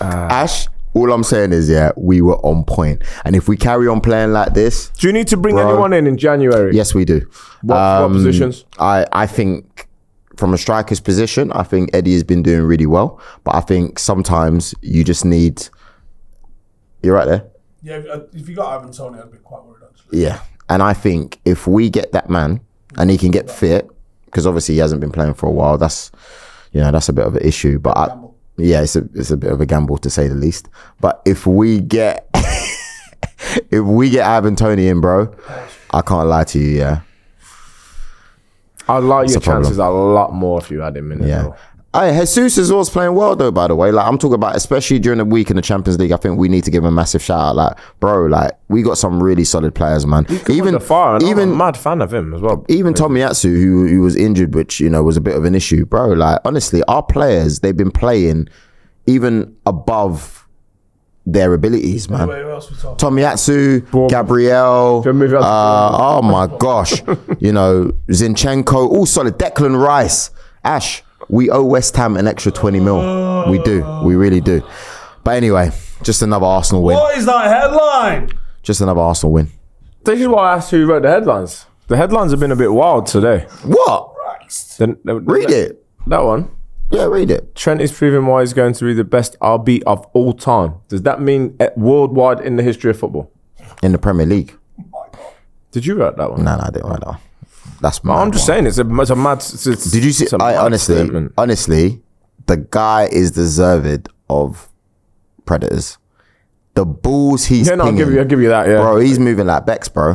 Ash, all I'm saying is, we were on point. And if we carry on playing like this... Do you need to bring anyone in January? Yes, we do. What positions? I think from a striker's position, I think Eddie has been doing really well. But I think sometimes you just need... You're right there? Yeah, if you got Ivan Toney, I'd be quite worried, actually. Yeah. And I think if we get that man and he can get fit, because obviously he hasn't been playing for a while. That's a bit of an issue. But it's a bit of a gamble to say the least. But if we get Ivan Toney in, bro, I can't lie to you. Yeah, I'd like your chances a lot more if you had him in as well. Hey, Jesus is always playing well though, by the way. Like I'm talking about, especially during the week in the Champions League, I think we need to give him a massive shout out. Like, bro, like we got some really solid players, man. I'm a mad fan of him as well. Even Tomiyasu, who was injured, which was a bit of an issue, bro. Like honestly, our players, they've been playing even above their abilities, man. Tomiyasu, Gabriel, oh my gosh, Zinchenko, all solid. Declan Rice, Ash. We owe West Ham an extra 20 mil. We do. We really do. But anyway, just another Arsenal win. What is that headline? Just another Arsenal win. This is why I asked who wrote the headlines. The headlines have been a bit wild today. What? Read it. That one? Yeah, read it. Trent is proving why he's going to be the best RB of all time. Does that mean worldwide in the history of football? In the Premier League. Did you write that one? No, I didn't write that one. That's mad. I'm just saying, it's a mad. Did you see? Honestly, the guy is deserved of predators. The balls he's pinging, I'll give you that, yeah. Bro, he's moving like Bex, bro.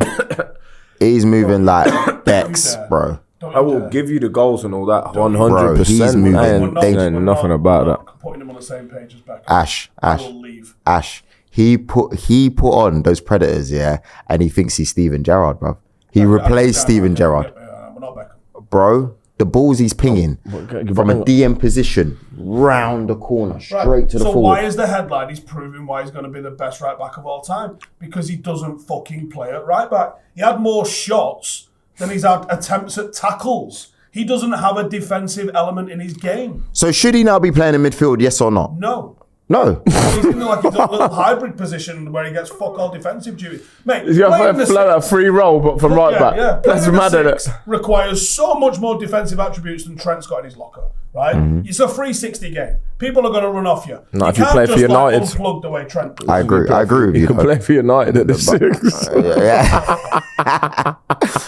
He's moving like Bex, bro. I will give you the goals and all that, 100%. He's moving. Nothing about that. Putting him on the same page as Beckham. Ash. He put on those predators, yeah, and he thinks he's Steven Gerrard, bro. He replaced Steven Gerrard. We're not Beckham. Bro, the balls he's pinging from a DM position, round the corner, straight to the forward. So why is the headline, he's proving why he's going to be the best right back of all time? Because he doesn't fucking play at right back. He had more shots than he's had attempts at tackles. He doesn't have a defensive element in his game. So should he now be playing in midfield, yes or not? No. No. He's in like a little hybrid position where he gets fuck all defensive duty. Mate, he's got a free roll, but from right back. Yeah, that's mad at it. Requires so much more defensive attributes than Trent's got in his locker, right? It's a 360 game. People are going to run off you. Not if you play for United. Unplug the way Trent. I agree with you. You can play for United at the 6.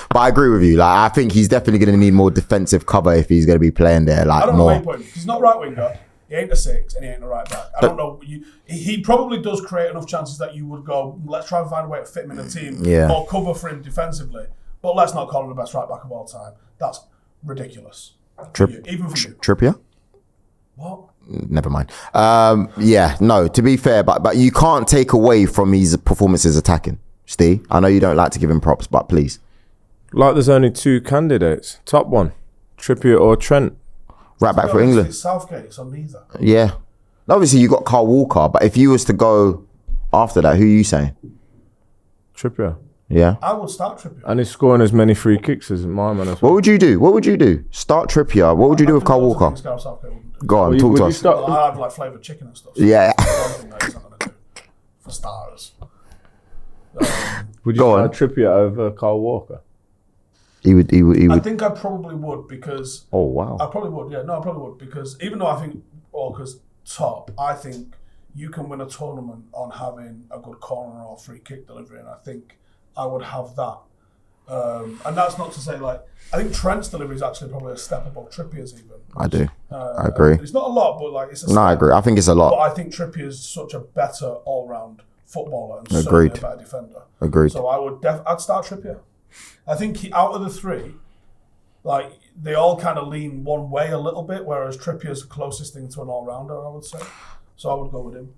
But I agree with you. Like, I think he's definitely going to need more defensive cover if he's going to be playing there. Like, I don't know more. where you put him. He's not right winger. He ain't a 6 and he ain't a right back. I don't know. He probably does create enough chances that you would go, let's try and find a way to fit him in the team or cover for him defensively. But let's not call him the best right back of all time. That's ridiculous. Even for you. Trippier? What? Never mind. To be fair, but you can't take away from his performances attacking. Steve, I know you don't like to give him props, but please. Like there's only 2 candidates. Top one, Trippier or Trent. Right back for England. It's Southgate, it's on neither. Yeah. Obviously, you got Kyle Walker, but if you was to go after that, who are you saying? Trippier. Yeah. I would start Trippier. And he's scoring as many free kicks as my man as well. What would you do? Start Trippier. What would you do with Kyle Walker? Go on, talk to us. I have like flavoured chicken and stuff. So yeah. That's one thing that he's not going to do for starters. Would you start Trippier over Kyle Walker? He would. I think I probably would because. Oh wow. I probably would. Yeah, no, I probably would because even though I think Walker's top, I think you can win a tournament on having a good corner or free kick delivery, and I think I would have that. And that's not to say I think Trent's delivery is actually probably a step above Trippier's even. I do. I agree. It's not a lot, but it's a step. No, I agree. I think it's a lot. But I think Trippier's such a better all-round footballer and certainly a better defender. Agreed. So I'd start Trippier. I think out of the 3, they all kind of lean one way a little bit, whereas Trippier's the closest thing to an all-rounder, I would say. So I would go with him.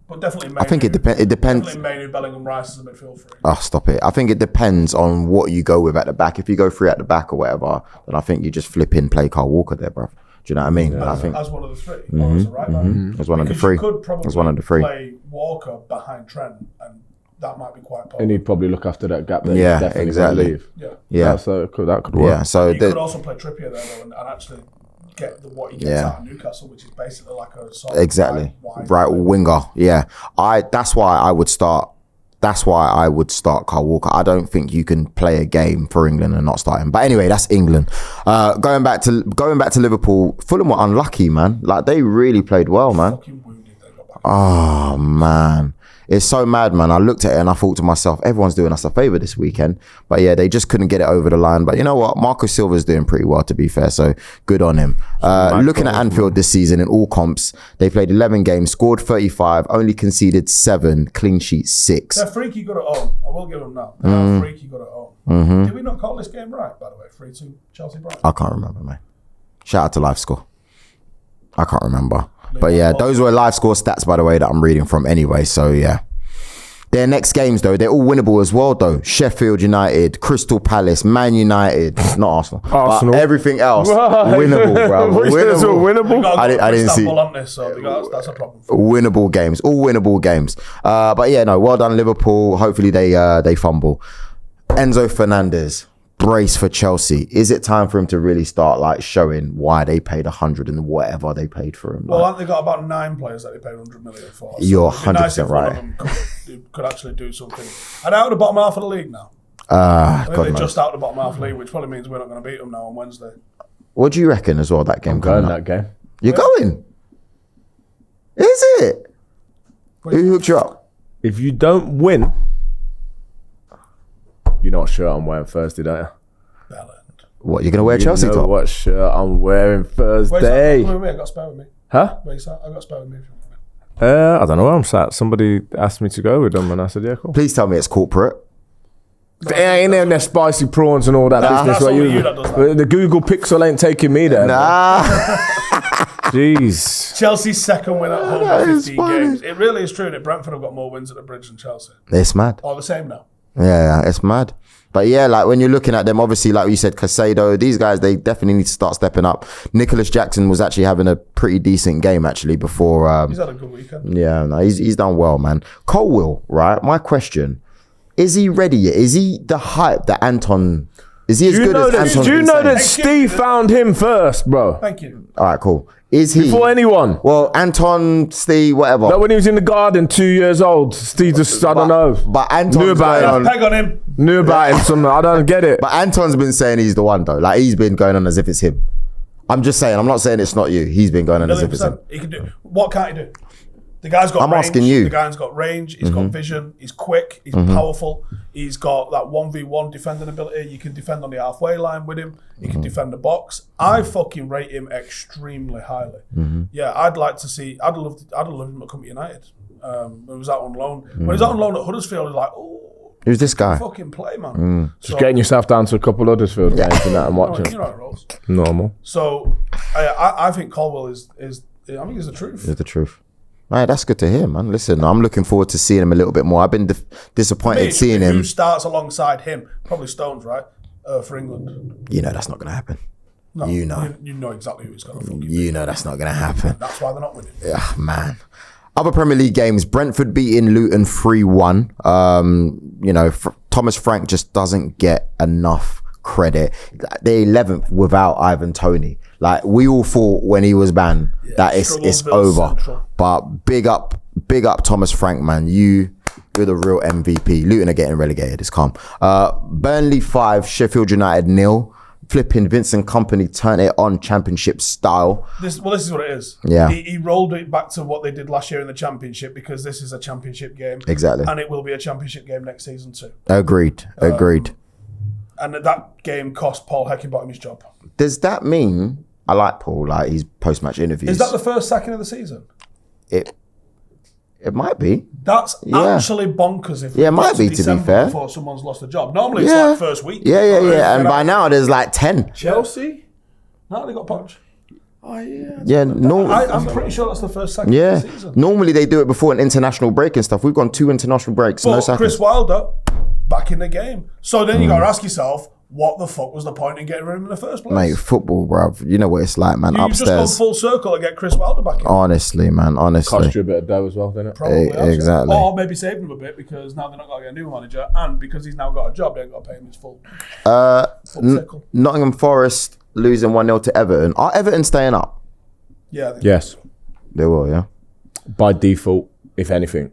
But definitely Manu. I think it depends. Definitely Manu, Bellingham, Rice as a midfield for him. Oh, stop it. I think it depends on what you go with at the back. If you go 3 at the back or whatever, then I think you just flip in, play Kyle Walker there, bro. Do you know what I mean? Yeah. I think as one of the 3, or as a right back. As one of the 3. You could probably play Walker behind Trent, and that might be quite powerful. And he'd probably look after that gap. That yeah, exactly. Leave. Yeah. So that could work. Yeah. So you could also play Trippier there though, and actually get what he gets out of Newcastle, which is basically like a sort of right winger. Yeah. That's why I would start Kyle Walker. I don't think you can play a game for England and not start him. But anyway, that's England. Going back to Liverpool, Fulham were unlucky, man. Like they really played well, man. Fucking wounded, they got back. Oh man. It's so mad, man. I looked at it and I thought to myself, everyone's doing us a favour this weekend. But yeah, they just couldn't get it over the line. But you know what? Marco Silva's doing pretty well, to be fair. So good on him. Looking at Anfield this season in all comps, they played 11 games, scored 35, only conceded 7, clean sheets 6. They're freaky good at home. I will give them that. They're freaky good at home. Did we not call this game right, by the way? 3-2 Chelsea Brighton? I can't remember, mate. Shout out to LiveScore. I can't remember. But yeah, those were LiveScore stats, by the way, that I'm reading from anyway. So yeah. Their next games, though, they're all winnable as well, though. Sheffield United, Crystal Palace, Man United, not Arsenal. But everything else, winnable, bro. Winnable? I didn't see. That's a problem. Winnable games, all winnable games. But yeah, no, well done, Liverpool. Hopefully they fumble. Enzo Fernandez, brace for Chelsea. Is it time for him to really start like showing why they paid 100 and whatever they paid for him? Well, they got about 9 players that they paid 100 million for. So you're 100% nice if right. One of them could actually do something. And out of the bottom half of the league now. I think they're just out of the bottom half of the league, which probably means we're not going to beat them now on Wednesday. What do you reckon as well? That game going that game. You're going? Is it? Who hooked you up? If you don't win, you know what shirt I'm wearing Thursday, don't you? What, you're going to wear a Chelsea top? What shirt I'm wearing Thursday? Wait, I got a spare with me. Huh? Where you sat? I got a spare with me. I don't know where I'm sat. Somebody asked me to go with them and I said, yeah, cool. Please tell me it's corporate. Ain't there their spicy prawns and all that business? That's only you that does that. The Google Pixel ain't taking me there. Nah. Jeez. Chelsea's second win at home in 15 games. It really is true that Brentford have got more wins at the Bridge than Chelsea. It's mad. Or the same now. Yeah, it's mad. But yeah, like when you're looking at them, obviously, like you said, Caicedo, these guys, they definitely need to start stepping up. Nicholas Jackson was actually having a pretty decent game, actually, before. He's had a good weekend. Yeah, no, he's done well, man. Colwill, right? My question, is he ready yet? Is he the hype that Anton... Is he as good as Anton? Do you know that Steve found him first, bro? Thank you. All right, cool. Is he... Before anyone. Well, Anton, Steve, whatever. Like when he was in the garden, 2 years old, Steve just, I don't know. But Anton knew about him. Peg on him. Knew about him, something. I don't get it. But Anton's been saying he's the one, though. Like, he's been going on as if it's him. I'm just saying. I'm not saying it's not you. He's been going on as if it's him. He can do... What can't he do? The guy's got I'm range. asking you. The guy's got range. He's got vision. He's quick. He's powerful. He's got that 1v1 defending ability. You can defend on the halfway line with him. He can defend the box. I fucking rate him extremely highly. Yeah, I'd like to see... I'd love him to come to United. When he was out on loan. When he was out on loan at Huddersfield, he was like, oh... Who's this guy? Fucking play, man. Just getting yourself down to a couple of Huddersfield games and that and watching. You know how it rolls. Normal. So, I think Colwill is... I think he's the truth. Is the truth. Right, that's good to hear, man. Listen, I'm looking forward to seeing him a little bit more. I've been disappointed seeing him. Who starts alongside him? Probably Stones, right? For England. You know that's not going to happen. No, you know. You know exactly who it's going to fucking You know that's not going to happen. That's why they're not winning. Yeah, man. Other Premier League games, Brentford beating Luton 3-1. Thomas Frank just doesn't get enough credit. They're 11th without Ivan Toney. Like, we all thought when he was banned that it's over. Central. But big up Thomas Frank, man. You're the real MVP. Luton are getting relegated. It's calm. Burnley 5, Sheffield United 0. Flipping Vincent Kompany turned it on Championship style. This is what it is. Yeah. He rolled it back to what they did last year in the Championship because this is a Championship game. Exactly. And it will be a Championship game next season too. Agreed. And that game cost Paul Heckingbottom his job. Does that mean... I like Paul, like his post-match interviews. Is that the first sacking of the season? It might be. That's actually bonkers. If it might be, to be fair. Before someone's lost a job. Normally it's like first week. Yeah. And by now there's like 10. Chelsea? No, they got punched. Oh yeah. Yeah, I'm pretty sure that's the first sacking of the season. Normally they do it before an international break and stuff. We've gone 2 international breaks. But no sackings. Chris Wilder back in the game. So then you got to ask yourself, what the fuck was the point in getting rid of him in the first place? Mate, football, bruv. You know what it's like, man. You've Upstairs. just gone full circle to get Chris Wilder back in. Honestly, man. Cost you a bit of dough as well, didn't it? Probably exactly. Or maybe saved him a bit because now they're not going to get a new manager, and because he's now got a job, they ain't got to pay him his full circle. Nottingham Forest losing 1-0 to Everton. Are Everton staying up? Yeah. Yes. They will, yeah. By default, if anything.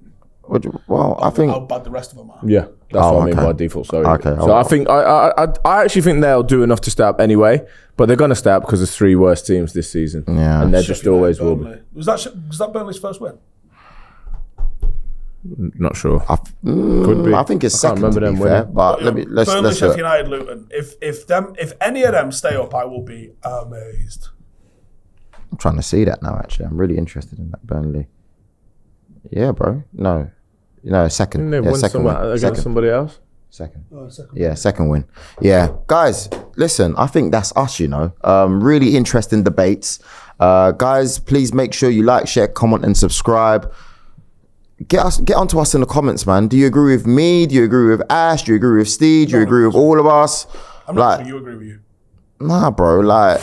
Well, I think... How bad the rest of them are. Yeah, that's what I mean by default, sorry. Okay. So I think, I actually think they'll do enough to stay up anyway, but they're going to stay up because there's 3 worst teams this season. Yeah. And they just always will be. Was that Burnley's first win? Not sure. Could be. I think it's second. Can't remember to be them fair, winning. but Burnley, let's do Sheffield it. United, Luton. If any of them stay up, I will be amazed. I'm trying to see that now. Actually, I'm really interested in that Burnley. Yeah, bro. No, second. Didn't they win second win. against Second. somebody else? Second. Second. Yeah, second win. Yeah, guys, listen, I think that's us, really interesting debates. Guys, please make sure you like, share, comment, and subscribe. Get onto us in the comments, man. Do you agree with me? Do you agree with Ash? Do you agree with Steve? Do you agree with all of us? I'm not sure you agree with you. Nah, bro. Like,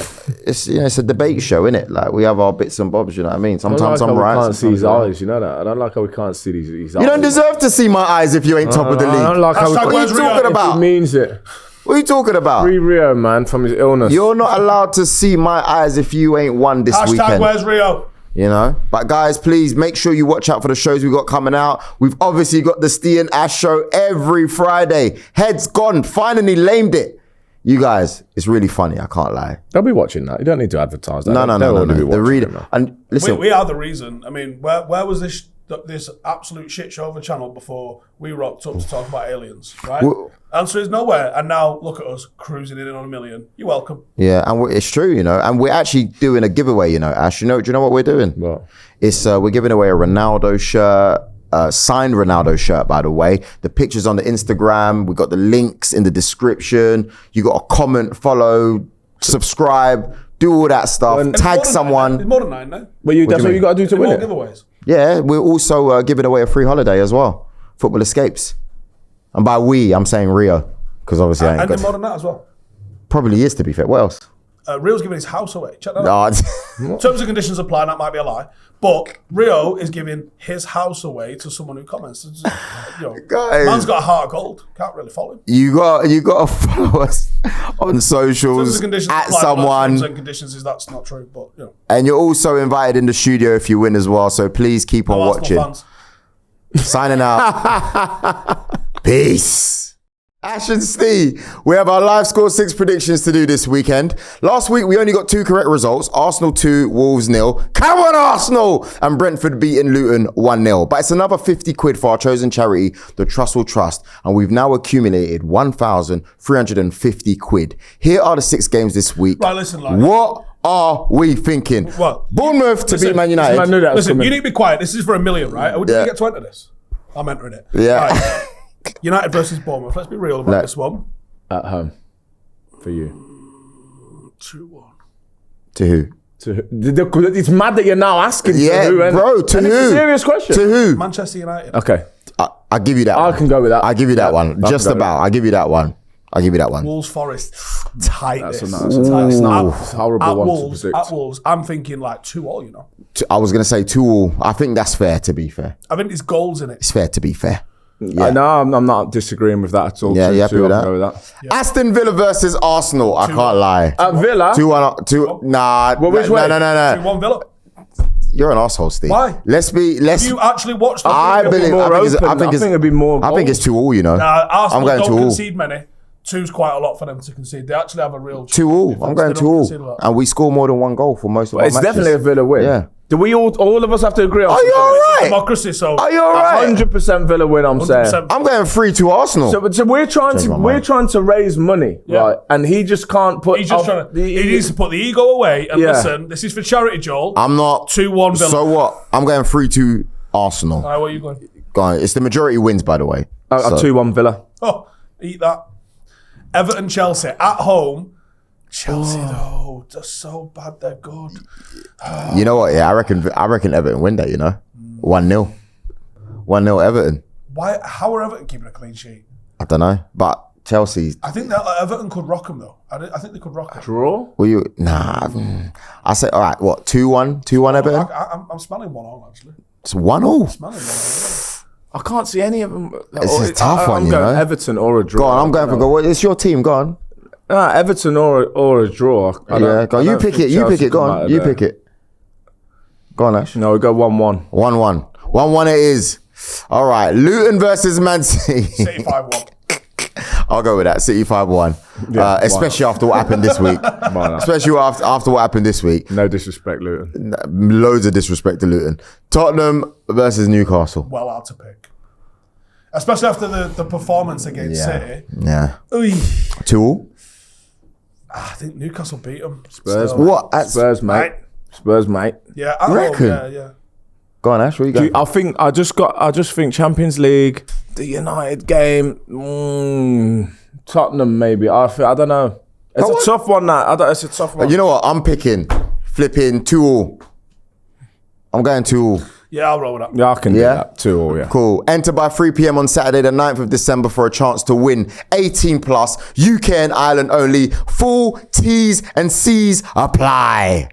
it's it's a debate show, innit? Like, we have our bits and bobs. You know what I mean? Sometimes I'm right. I can't see his sometimes eyes. You know that. I don't like how we can't see his eyes. you don't deserve to see my eyes if you ain't top of the league. I don't like how Hashtag we What are you talking about? He means it. What are you talking about? Free Rio, man, from his illness. You're not allowed to see my eyes if you ain't won this Hashtag weekend. where's Rio? But guys, please make sure you watch out for the shows we got coming out. We've obviously got the Steve and Ash show every Friday. Head's gone. Finally lamed it. You guys, it's really funny. I can't lie. They'll be watching that. You don't need to advertise that. No. They'll already be The watching reader. it, man. And listen, We are the reason. I mean, where was this absolute shit show of a channel before we rocked up to talk about aliens, right? Answer is nowhere. And now look at us cruising in on 1 million. You're welcome. yeah, and it's true, and we're actually doing a giveaway, Ash. Do you know what we're doing? What? It's we're giving away a Ronaldo shirt. Signed Ronaldo shirt, by the way. The pictures on the Instagram. We got the links in the description. You got a comment, follow, subscribe, do all that stuff. It's Tag more than someone. 9, it's more than 9 now. But that's what you got to do to win More it. giveaways. Yeah, we're also giving away a free holiday as well. Football Escapes. And by we, I'm saying Rio, because obviously I ain't And got. more than that as well. Probably is, to be fair. What else? Rio's giving his house away. Check that out. No, Terms and conditions apply. That might be a lie. But Rio is giving his house away to someone who comments. Guys. Man's got a heart of gold. Can't really follow him. you got to follow us on Terms socials and conditions at apply. someone. Terms and conditions is that's not true. But And you're also invited in the studio if you win as well. So please keep on watching. Arsenal fans. Signing out. Peace. Ash and Steve, we have our LiveScore 6 predictions to do this weekend. Last week, we only got 2 correct results. Arsenal 2, Wolves 0. Come on, Arsenal! And Brentford beating Luton 1-0. But it's another 50 quid for our chosen charity, the Trussell Trust. And we've now accumulated 1,350 quid. Here are the 6 games this week. Right, listen, What are we thinking? What? Bournemouth to beat Man I United. knew that was Listen, coming. you need to be quiet. This is for 1 million, right? Did Yeah. we get to enter this? I'm entering it. Yeah. Right. United versus Bournemouth. Let's be real about this one. At home. For you. 2-1. To who? It's mad that you're now asking Yeah, to who. bro, to and who? It's a serious question. To who? Manchester United. Okay. I'll give you that I one. can go with that. I'll give you that Yeah, one. I Just can go with about. I'll give you that one. I'll give you that one. Wolves Forest. Tight. That's this. a nice- it's Tight. it's a horrible At one to Wolves, predict. at Wolves, I'm thinking like 2-2, I was going to say 2-2. I think that's fair, to be fair. I think there's goals in it. It's fair to be fair. Yeah. No, I'm not disagreeing with that at all. Yeah, you happy with I'll that? go with that. Aston Villa versus Arsenal. I can't lie. At Villa? 2-1. Nah. Well, which way? No. 2-1 Villa. You're an asshole, Steve. Why? Let's. You actually watched the I video? believe. more I think it's. open. I think I think it'd be more I think it's 2-2. Arsenal I'm going don't 2-2. concede many. 2's quite a lot for them to concede. They actually have a real 2-2. I'm going 2-2. And we score more than 1 goal for most of our It's matches. definitely a Villa win. Yeah. Do we all of us have to agree on Are you all right? democracy, so Are you all right? 100% Villa win, I'm saying. 100%. I'm going 3-2 Arsenal. So we're trying Change my to mind. trying to raise money, Yeah. right? And he just can't put. he's just trying to. He needs to put the ego away and Yeah. listen. This is for charity, Joel. I'm not. 2-1 Villa. So what? I'm going 3-2 Arsenal. Where are you going? Go on. It's the majority wins, by the way. A So- 2-1 Villa. Oh, eat that. Everton, Chelsea at home. Chelsea though, they're so bad. They're good. You know what? Yeah, I reckon Everton win that. 1-0. 1-0 Everton. Why? How are Everton keeping a clean sheet? I don't know, but Chelsea. I think that Everton could rock them though. I think they could rock them. Draw? Will you? Nah. I say all right. What? 2-1. 2-1 Everton. I'm smelling 1-0 actually. It's 1-0. Smelling 1-0. I can't see any of them. This is a tough one, I'm you going know. Everton or a draw. Go on. I'm going for goal. It's your team. Go on. Everton or a draw. Yeah. Go on. You pick it. You pick it. Go on. You pick it. Go on, Ash. No, we go 1-1. 1-1. 1-1 it is. All right. Luton versus Man City. City 5-1. I'll go with that. City 5-1. Yeah, Especially after what happened this week. Especially after what happened this week. No disrespect, Luton. Loads of disrespect to Luton. Tottenham versus Newcastle. Well hard to pick. Especially after the performance against City. Yeah. Oy. 2-2. I think Newcastle beat them. Spurs, Still. What? Spurs, mate. Spurs, mate. Yeah, You reckon? Yeah. Go on, Ash. What you got? I just think Champions League, the United game, Tottenham maybe. I don't know. It's a tough one. It's a tough one. You know what? I'm picking flipping 2-2. I'm going 2-2. Yeah, I'll roll with that. Yeah, I can do that. 2-2, yeah. Cool. Enter by 3 p.m. on Saturday, the 9th of December for a chance to win 18 plus, UK and Ireland only. Full T's and C's apply.